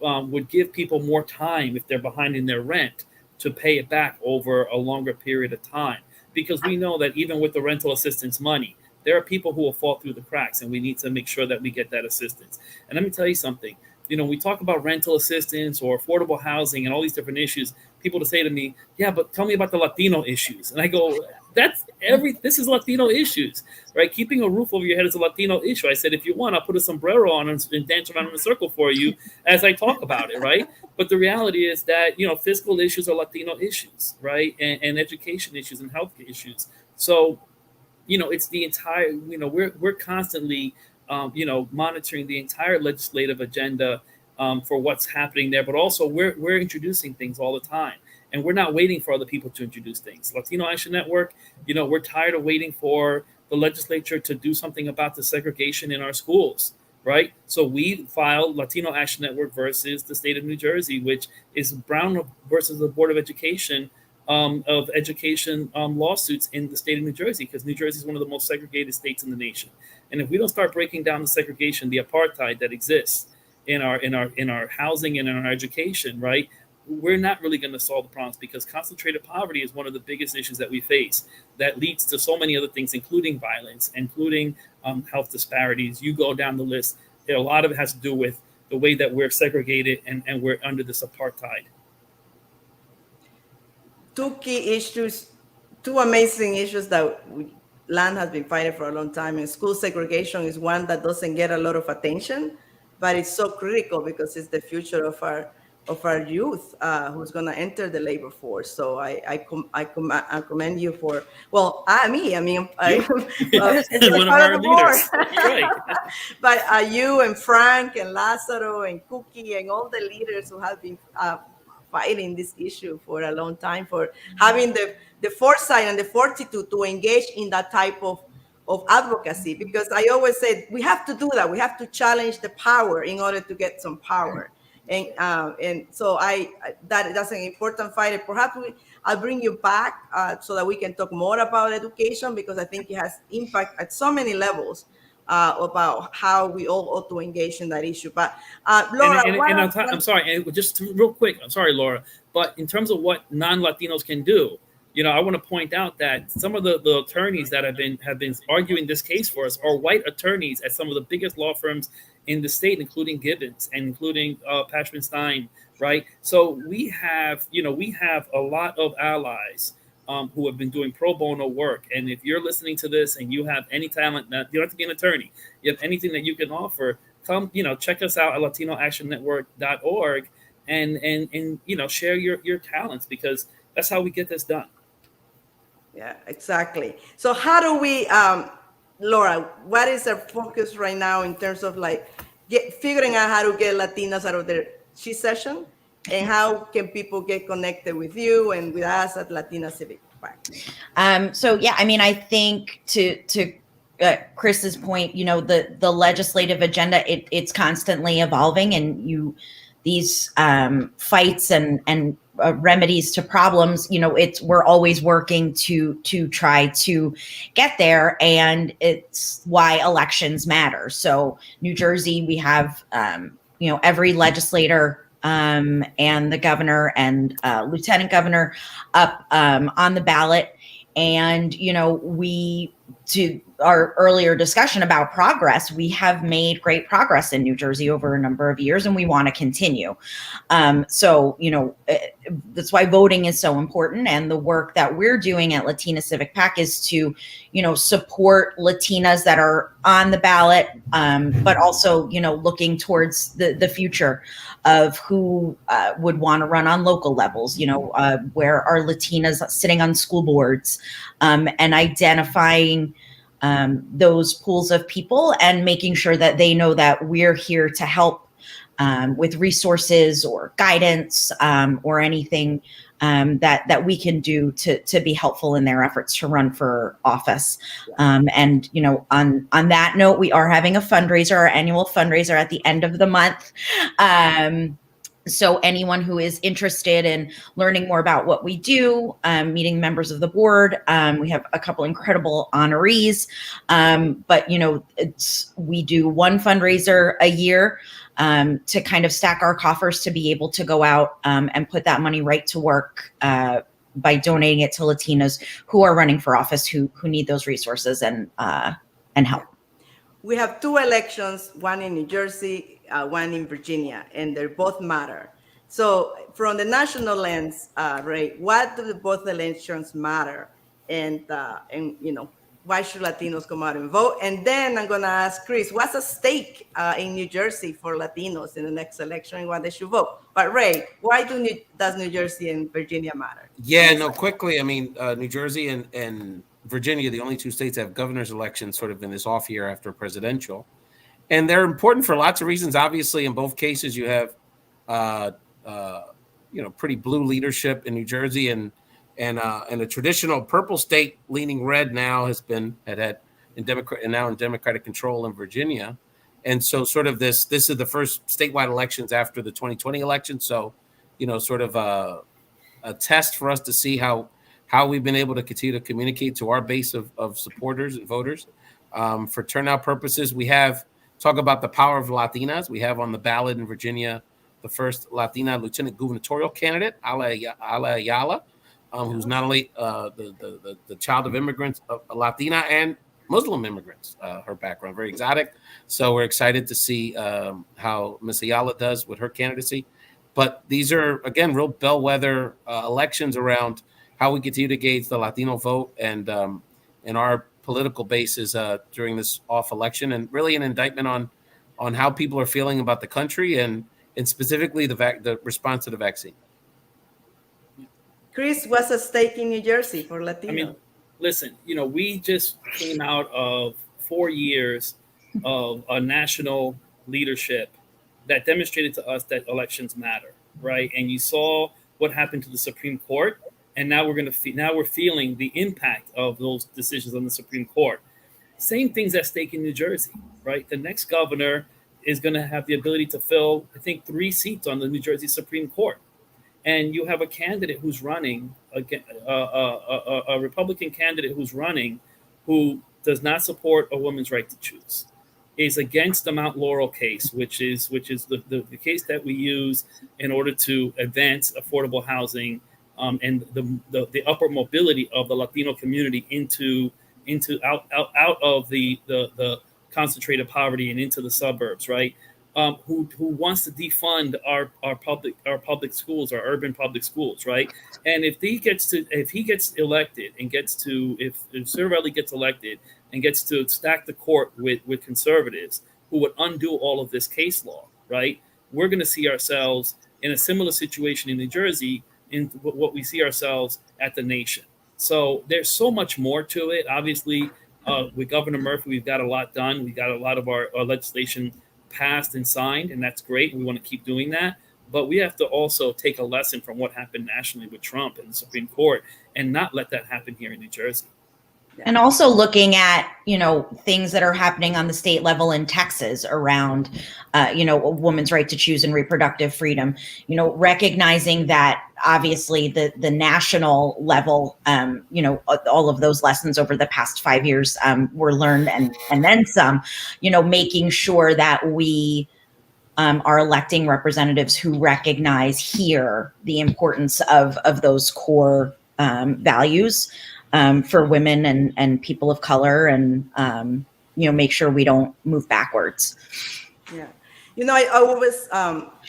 would give people more time if they're behind in their rent to pay it back over a longer period of time. Because we know that even with the rental assistance money, there are people who will fall through the cracks, and we need to make sure that we get that assistance. And let me tell you something. We talk about rental assistance or affordable housing and all these different issues. People to say to me, yeah, but tell me about the Latino issues. And I go, this is Latino issues, right? Keeping a roof over your head is a Latino issue. I said, if you want, I'll put a sombrero on and dance around in a circle for you as I talk about it, right? But the reality is that, fiscal issues are Latino issues, right? And education issues and health issues. So, it's the entire, we're constantly, monitoring the entire legislative agenda for what's happening there. But also we're introducing things all the time. And we're not waiting for other people to introduce things. Latino Action Network, we're tired of waiting for the legislature to do something about the segregation in our schools, right? So we filed Latino Action Network versus the state of New Jersey, which is Brown versus the Board of Education lawsuits in the state of New Jersey, because New Jersey is one of the most segregated states in the nation. And if we don't start breaking down the segregation, the apartheid that exists in our housing and in our education, right, we're not really going to solve the problems, because concentrated poverty is one of the biggest issues that we face that leads to so many other things, including violence, including health disparities. You go down the list. A lot of it has to do with the way that we're segregated and we're under this apartheid. Two key issues, two amazing issues that LAN has been fighting for a long time. And school segregation is one that doesn't get a lot of attention, but it's so critical because it's the future of our youth who's going to enter the labor force. So I commend you for, well, it's one of our leaders. Right. But you and Frank and Lázaro and Cookie and all the leaders who have been fighting this issue for a long time, for having the foresight and the fortitude to engage in that type of advocacy. Because I always said we have to do that. We have to challenge the power in order to get some power. And so that's an important fight. And perhaps I'll bring you back so that we can talk more about education, because I think it has impact at so many levels about how we all ought to engage in that issue. But Laura, I'm sorry, and just real quick, I'm sorry, Laura, but in terms of what non-Latinos can do, I want to point out that some of the attorneys that have been arguing this case for us are white attorneys at some of the biggest law firms in the state, including Gibbons and including Pashman Stein, right? So we have a lot of allies who have been doing pro bono work. And if you're listening to this and you have any talent, you don't have to be an attorney, you have anything that you can offer, come, check us out at latinoactionnetwork.org and share your talents, because that's how we get this done. Yeah, exactly. So how do we, Laura, what is our focus right now in terms of figuring out how to get Latinas out of their she session, and how can people get connected with you and with us at Latina Civic? So yeah, I mean, I think to Chris's point, the legislative agenda, it's constantly evolving, and these fights and remedies to problems, we're always working to try to get there, and it's why elections matter. So New Jersey, we have every legislator and the governor and lieutenant governor up on the ballot. And, to our earlier discussion about progress, we have made great progress in New Jersey over a number of years, and we want to continue. So, that's why voting is so important. And the work that we're doing at Latina Civic PAC is to, support Latinas that are on the ballot, but also, looking towards the future of who would want to run on local levels, where are Latinas sitting on school boards, and identifying those pools of people and making sure that they know that we're here to help with resources or guidance or anything that we can do to be helpful in their efforts to run for office. And, on that note, we are having a fundraiser, our annual fundraiser at the end of the month. So anyone who is interested in learning more about what we do, meeting members of the board, we have a couple incredible honorees, but we do one fundraiser a year to kind of stack our coffers to be able to go out and put that money right to work by donating it to Latinas who are running for office, who need those resources and help. We have two elections, one in New Jersey, one in Virginia, and they both matter. So from the national lens, Ray, what do both elections matter? And why should Latinos come out and vote? And then I'm going to ask Chris, what's at stake in New Jersey for Latinos in the next election and why they should vote? But Ray, why does New Jersey and Virginia matter? Yeah, no, quickly. I mean, New Jersey and Virginia, the only two states that have governor's elections sort of in this off year after presidential. And they're important for lots of reasons. Obviously, in both cases, you have, pretty blue leadership in New Jersey, and a traditional purple state leaning red now had in Democratic control in Virginia. And so sort of this is the first statewide elections after the 2020 election. So, sort of a test for us to see how we've been able to continue to communicate to our base of supporters and voters. For turnout purposes, we have talk about the power of Latinas. We have on the ballot in Virginia the first Latina lieutenant gubernatorial candidate, Ala Ayala, who's not only the child of immigrants, Latina and Muslim immigrants, her background, very exotic. So we're excited to see how Ms. Ayala does with her candidacy. But these are, again, real bellwether elections around how we continue to gauge the Latino vote and our political bases during this off election, and really an indictment on how people are feeling about the country and specifically the response to the vaccine. Chris, what's at stake in New Jersey for Latinos? I mean, listen, we just came out of 4 years of a national leadership that demonstrated to us that elections matter, right? And you saw what happened to the Supreme Court, and now we're feeling the impact of those decisions on the Supreme Court. Same things at stake in New Jersey, right? The next governor is going to have the ability to fill, I think, 3 seats on the New Jersey Supreme Court. And you have a candidate who's running, a Republican candidate who's running, who does not support a woman's right to choose, is against the Mount Laurel case, which is the case that we use in order to advance affordable housing and the upward mobility of the Latino community out of the concentrated poverty and into the suburbs, right? Who wants to defund our public schools, our urban public schools, right? And if he gets elected and if Cervelli gets elected and gets to stack the court with conservatives who would undo all of this case law, right? We're going to see ourselves in a similar situation in New Jersey in what we see ourselves at the nation. So there's so much more to it. Obviously, with Governor Murphy, we've got a lot done. We got a lot of our legislation passed and signed, and that's great. We want to keep doing that. But we have to also take a lesson from what happened nationally with Trump and the Supreme Court and not let that happen here in New Jersey. And also looking at, things that are happening on the state level in Texas around, a woman's right to choose and reproductive freedom, recognizing that obviously the national level, all of those lessons over the past 5 years were learned and then some, making sure that we are electing representatives who recognize here the importance of those core values for women and people of color, and make sure we don't move backwards. Yeah, I always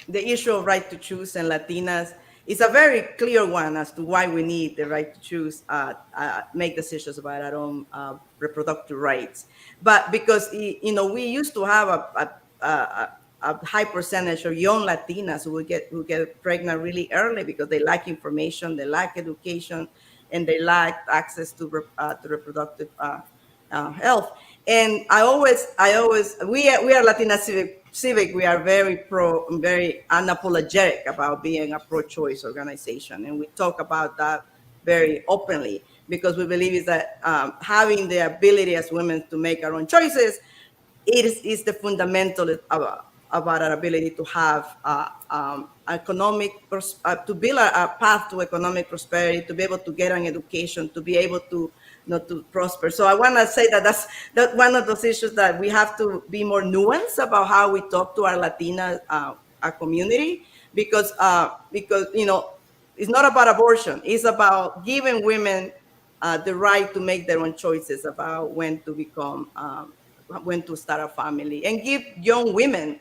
the issue of right to choose and Latinas is a very clear one as to why we need the right to choose, make decisions about our own reproductive rights. But because we used to have a high percentage of young Latinas who get pregnant really early because they lack information, they lack education, and they lack access to reproductive health. And we are Latina Civic. We are very unapologetic about being a pro-choice organization, and we talk about that very openly because we believe is that having the ability as women to make our own choices is the fundamental about our ability to have to build a path to economic prosperity, to be able to get an education, to be able to to prosper. So I want to say that's one of those issues that we have to be more nuanced about how we talk to our Latina our community, because it's not about abortion. It's about giving women the right to make their own choices about when to start a family, and give young women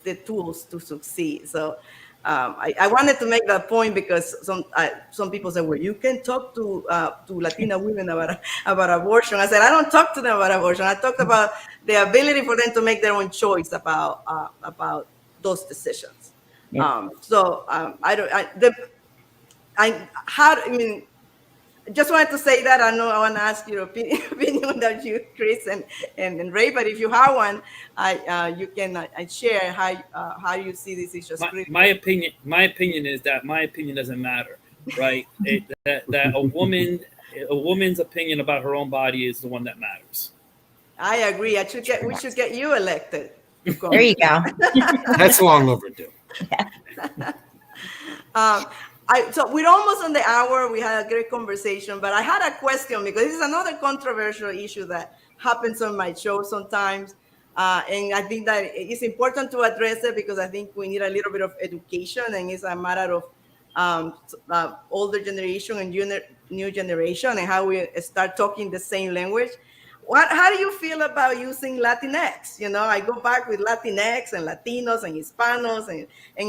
the tools to succeed. So I wanted to make that point because some people say, well, you can talk to Latina women about abortion. I said, I don't talk to them about abortion. I talk about the ability for them to make their own choice about those decisions. Yeah. I just wanted to say that. I want to ask your opinion that you, Chris and Ray, but if you have one, you can share how you see these issues. My opinion is that my opinion doesn't matter, right? that a woman's opinion about her own body is the one that matters. I agree. We should get you elected. There you go. That's long overdue. So we're almost on the hour. We had a great conversation, but I had a question because this is another controversial issue that happens on my show sometimes. And I think that it's important to address it because I think we need a little bit of education, and it's a matter of older generation and new generation and how we start talking the same language. How do you feel about using Latinx? I go back with Latinx and Latinos and Hispanos and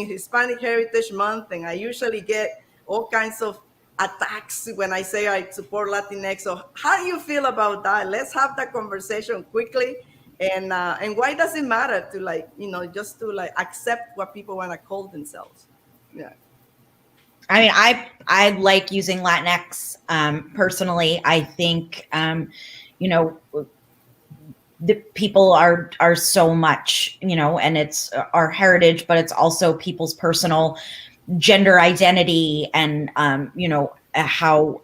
Hispanic Heritage Month, and I usually get all kinds of attacks when I say I support Latinx. So how do you feel about that? Let's have that conversation quickly. And why does it matter to just to accept what people want to call themselves? Yeah. I mean, I like using Latinx personally. I think the people are so much, and it's our heritage, but it's also people's personal gender identity and, how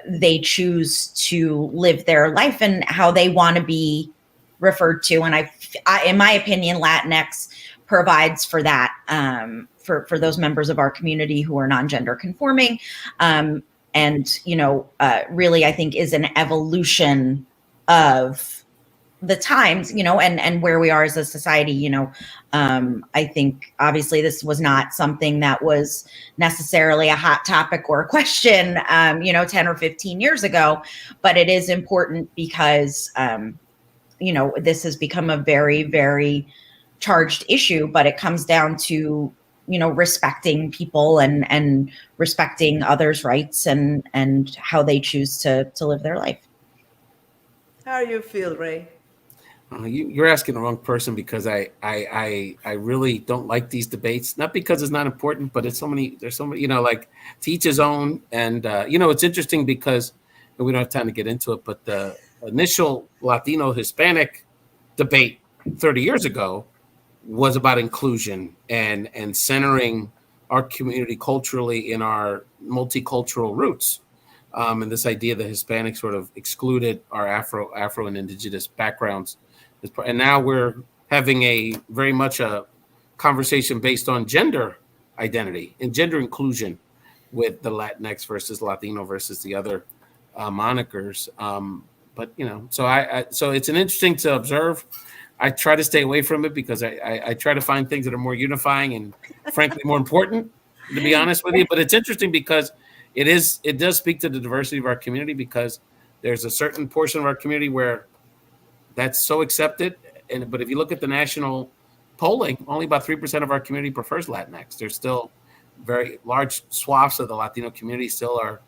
they choose to live their life and how they want to be referred to. And I in my opinion, Latinx provides for that, for those members of our community who are non-gender conforming. And, really, I think is an evolution of the times, and where we are as a society. I think obviously this was not something that was necessarily a hot topic or a question, 10 or 15 years ago, but it is important because, this has become a very, very charged issue, but it comes down to, respecting people and respecting others' rights and how they choose to live their life. How do you feel, Ray? You're asking the wrong person, because I really don't like these debates. Not because it's not important, but there's so many, like, to each his own. And, it's interesting because, and we don't have time to get into it, but the initial Latino Hispanic debate 30 years ago was about inclusion and centering our community culturally in our multicultural roots. And this idea that Hispanics sort of excluded our Afro and indigenous backgrounds. And now we're having a very much a conversation based on gender identity and gender inclusion, with the Latinx versus Latino versus the other monikers. But so it's an interesting to observe. I try to stay away from it because I try to find things that are more unifying and frankly more important, to be honest with you. But it's interesting because it does speak to the diversity of our community, because there's a certain portion of our community where that's so accepted. But if you look at the national polling, only about 3% of our community prefers Latinx. There's still very large swaths of the Latino community still are,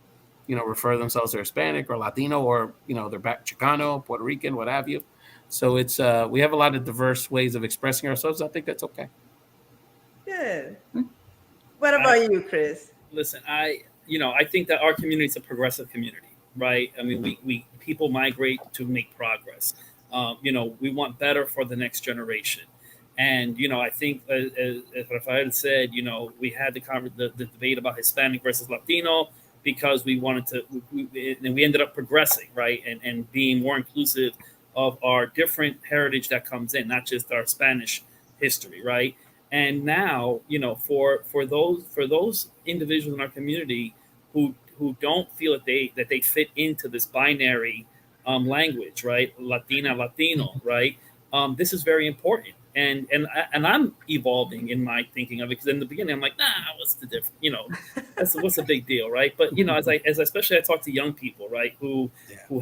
refer themselves to Hispanic or Latino, or, they're back Chicano, Puerto Rican, what have you. So it's we have a lot of diverse ways of expressing ourselves. I think that's okay. Good. What about you, Chris? Listen, I think that our community is a progressive community, right? I mean, we people migrate to make progress. We want better for the next generation. And, I think, as Rafael said, we had the debate about Hispanic versus Latino because we wanted to, and we ended up progressing, right? And being more inclusive of our different heritage that comes in, not just our Spanish history, right? And now, for those individuals in our community who don't feel that they fit into this binary language, right? Latina, Latino, right? This is very important. And I'm evolving in my thinking of it, because in the beginning I'm like, what's the difference? What's the big deal, right? But as especially I talk to young people, right, who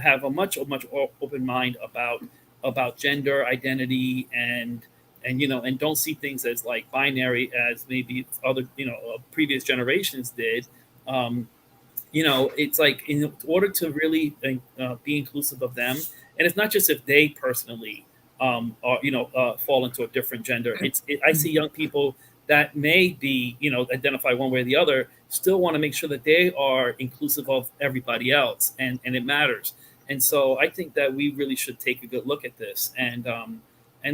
have a much open mind about gender identity and don't see things as like binary as maybe other previous generations did. It's like, in order to really be inclusive of them, and it's not just if they personally fall into a different gender. I see young people that may be, identify one way or the other, still want to make sure that they are inclusive of everybody else, and it matters. And so I think that we really should take a good look at this. And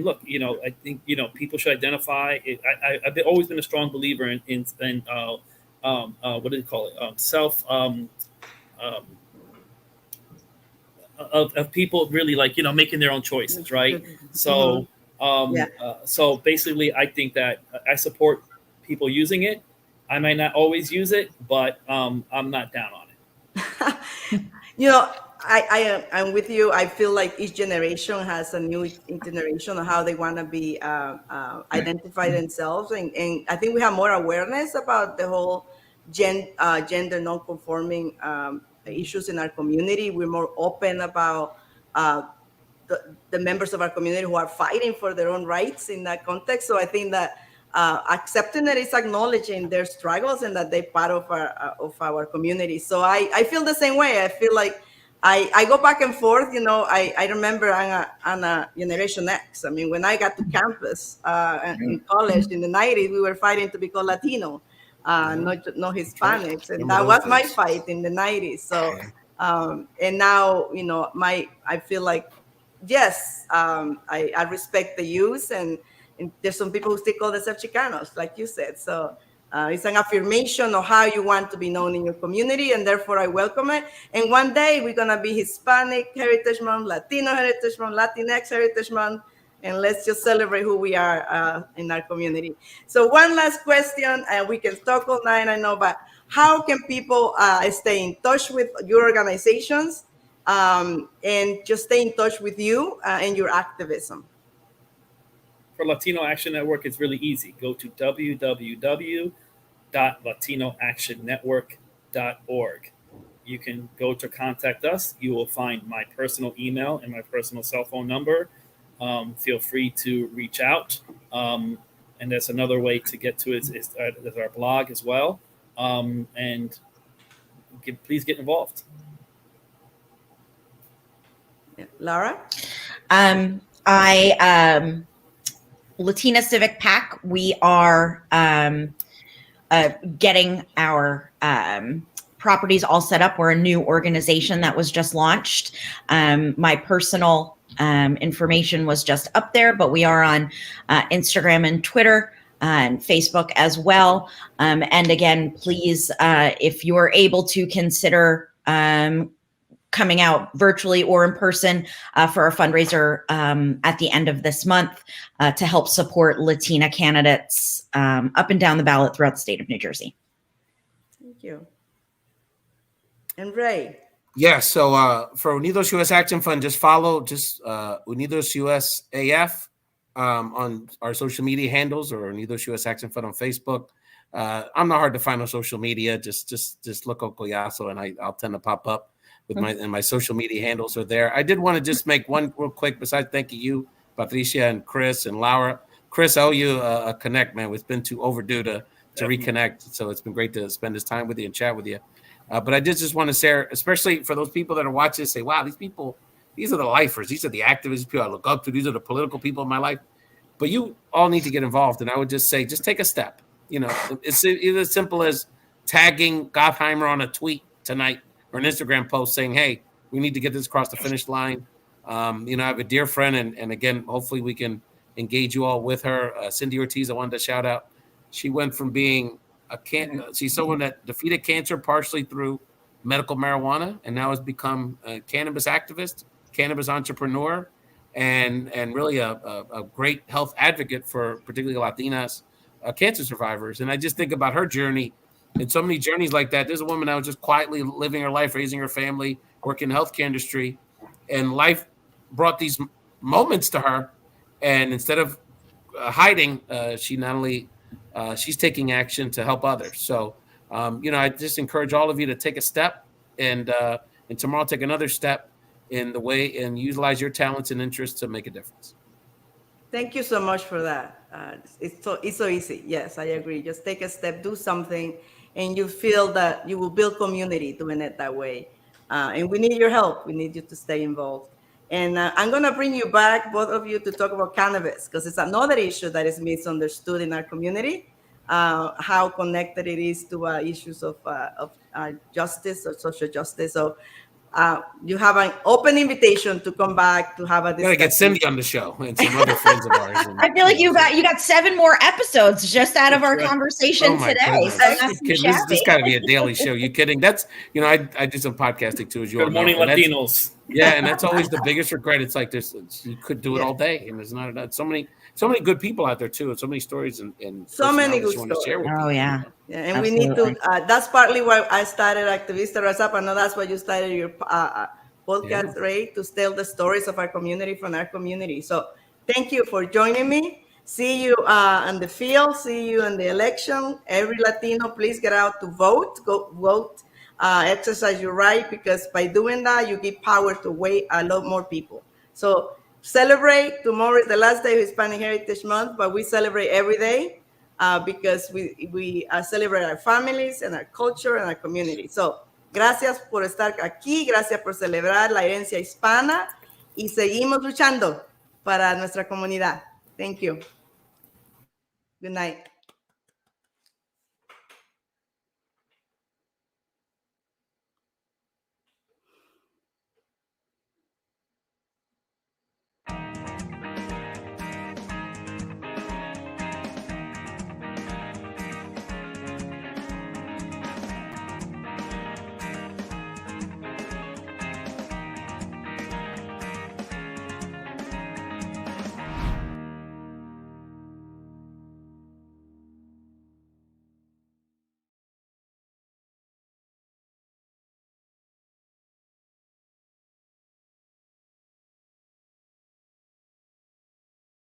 look, I think, people should identify. I've always been a strong believer in what do you call it? Self. Of people really making their own choices, right? So so basically I think that I support people using it. I might not always use it, but I'm not down on it. I'm with you. I feel like each generation has a new generation of how they want to be identify themselves, and I think we have more awareness about the whole gender non-conforming issues in our community. We're more open about the members of our community who are fighting for their own rights in that context. So I think that accepting it is acknowledging their struggles and that they're part of our community. So I feel the same way. I feel like I go back and forth. I remember on a Generation X. I mean, when I got to campus in college in the 90s, we were fighting to be called Latino. Not Hispanics, and that was my fight in the 90s. So, and now, I feel like, yes, I respect the use, and there's some people who still call themselves Chicanos, like you said. So, It's an affirmation of how you want to be known in your community, and therefore I welcome it. And one day we're gonna be Hispanic Heritage Month, Latino Heritage Month, Latinx Heritage Month, and let's just celebrate who we are in our community. So one last question, and we can talk all night, I know, but how can people stay in touch with your organizations and just stay in touch with you and your activism? For Latino Action Network, it's really easy. Go to www.latinoactionnetwork.org. You can go to contact us. You will find my personal email and my personal cell phone number. Feel free to reach out. And that's another way to get to it is our blog as well. And please get involved. Yeah. Laura? Latina Civic PAC, we are getting our properties all set up. We're a new organization that was just launched. My personal information was just up there, but we are on Instagram and Twitter and Facebook as well. And again, please, if you're able to consider coming out virtually or in person for our fundraiser at the end of this month to help support Latina candidates up and down the ballot throughout the state of New Jersey. Thank you. And Ray? Yeah, so for Unidos US Action Fund, just follow Unidos US AF on our social media handles, or Unidos US Action Fund on Facebook. I'm not hard to find on social media. Just look up Collazo and I'll tend to pop up with my social media handles are there. I did want to just make one real quick, besides thanking you, Patricia and Chris and Laura. Chris, I owe you a connect, man. It's been too overdue to reconnect. So it's been great to spend this time with you and chat with you. But I did just want to share, especially for those people that are watching, say, wow, these people, these are the lifers. These are the activists, people I look up to. These are the political people in my life. But you all need to get involved. And I would just say, just take a step. You know, it's either as simple as tagging Gottheimer on a tweet tonight or an Instagram post saying, hey, we need to get this across the finish line. You know, I have a dear friend, and again, hopefully we can engage you all with her. Cindy Ortiz, I wanted to shout out. She went from being she's someone that defeated cancer partially through medical marijuana, and now has become a cannabis activist, cannabis entrepreneur, and really a great health advocate for particularly Latinas cancer survivors. And I just think about her journey. And so many journeys like that. There's a woman that was just quietly living her life, raising her family, working in the healthcare industry, and life brought these moments to her. And instead of hiding, she not only she's taking action to help others. So, you know, I just encourage all of you to take a step and tomorrow take another step in the way and utilize your talents and interests to make a difference. Thank you so much for that. It's so easy. Yes, I agree. Just take a step, do something, and you feel that you will build community doing it that way. And we need your help. We need you to stay involved. And I'm going to bring you back, both of you, to talk about cannabis, because it's another issue that is misunderstood in our community, how connected it is to issues of justice or social justice. So you have an open invitation to come back to have a discussion. Gotta get Cindy on the show and some other friends of ours. And, I feel like you got 7 more episodes just out of our conversation today. So this got to be a daily show. You kidding? That's, you know, I do some podcasting too, as you all know. Good morning, Latinos. Yeah, and that's always the biggest regret. It's like you could do it all day, and there's not enough. So many good people out there too, and so many stories and so many good stories. Share with oh yeah. Yeah, and absolutely. We need to. That's partly why I started Activista Rise Up. I know that's why you started your podcast, Ray, to tell the stories of our community from our community. So thank you for joining me. See you on the field. See you in the election. Every Latino, please get out to vote. Go vote. Exercise your right, because by doing that, you give power to a lot more people. So celebrate. Tomorrow is the last day of Hispanic Heritage Month, but we celebrate every day because we celebrate our families and our culture and our community. So gracias por estar aquí. Gracias por celebrar la herencia hispana y seguimos luchando para nuestra comunidad. Thank you. Good night.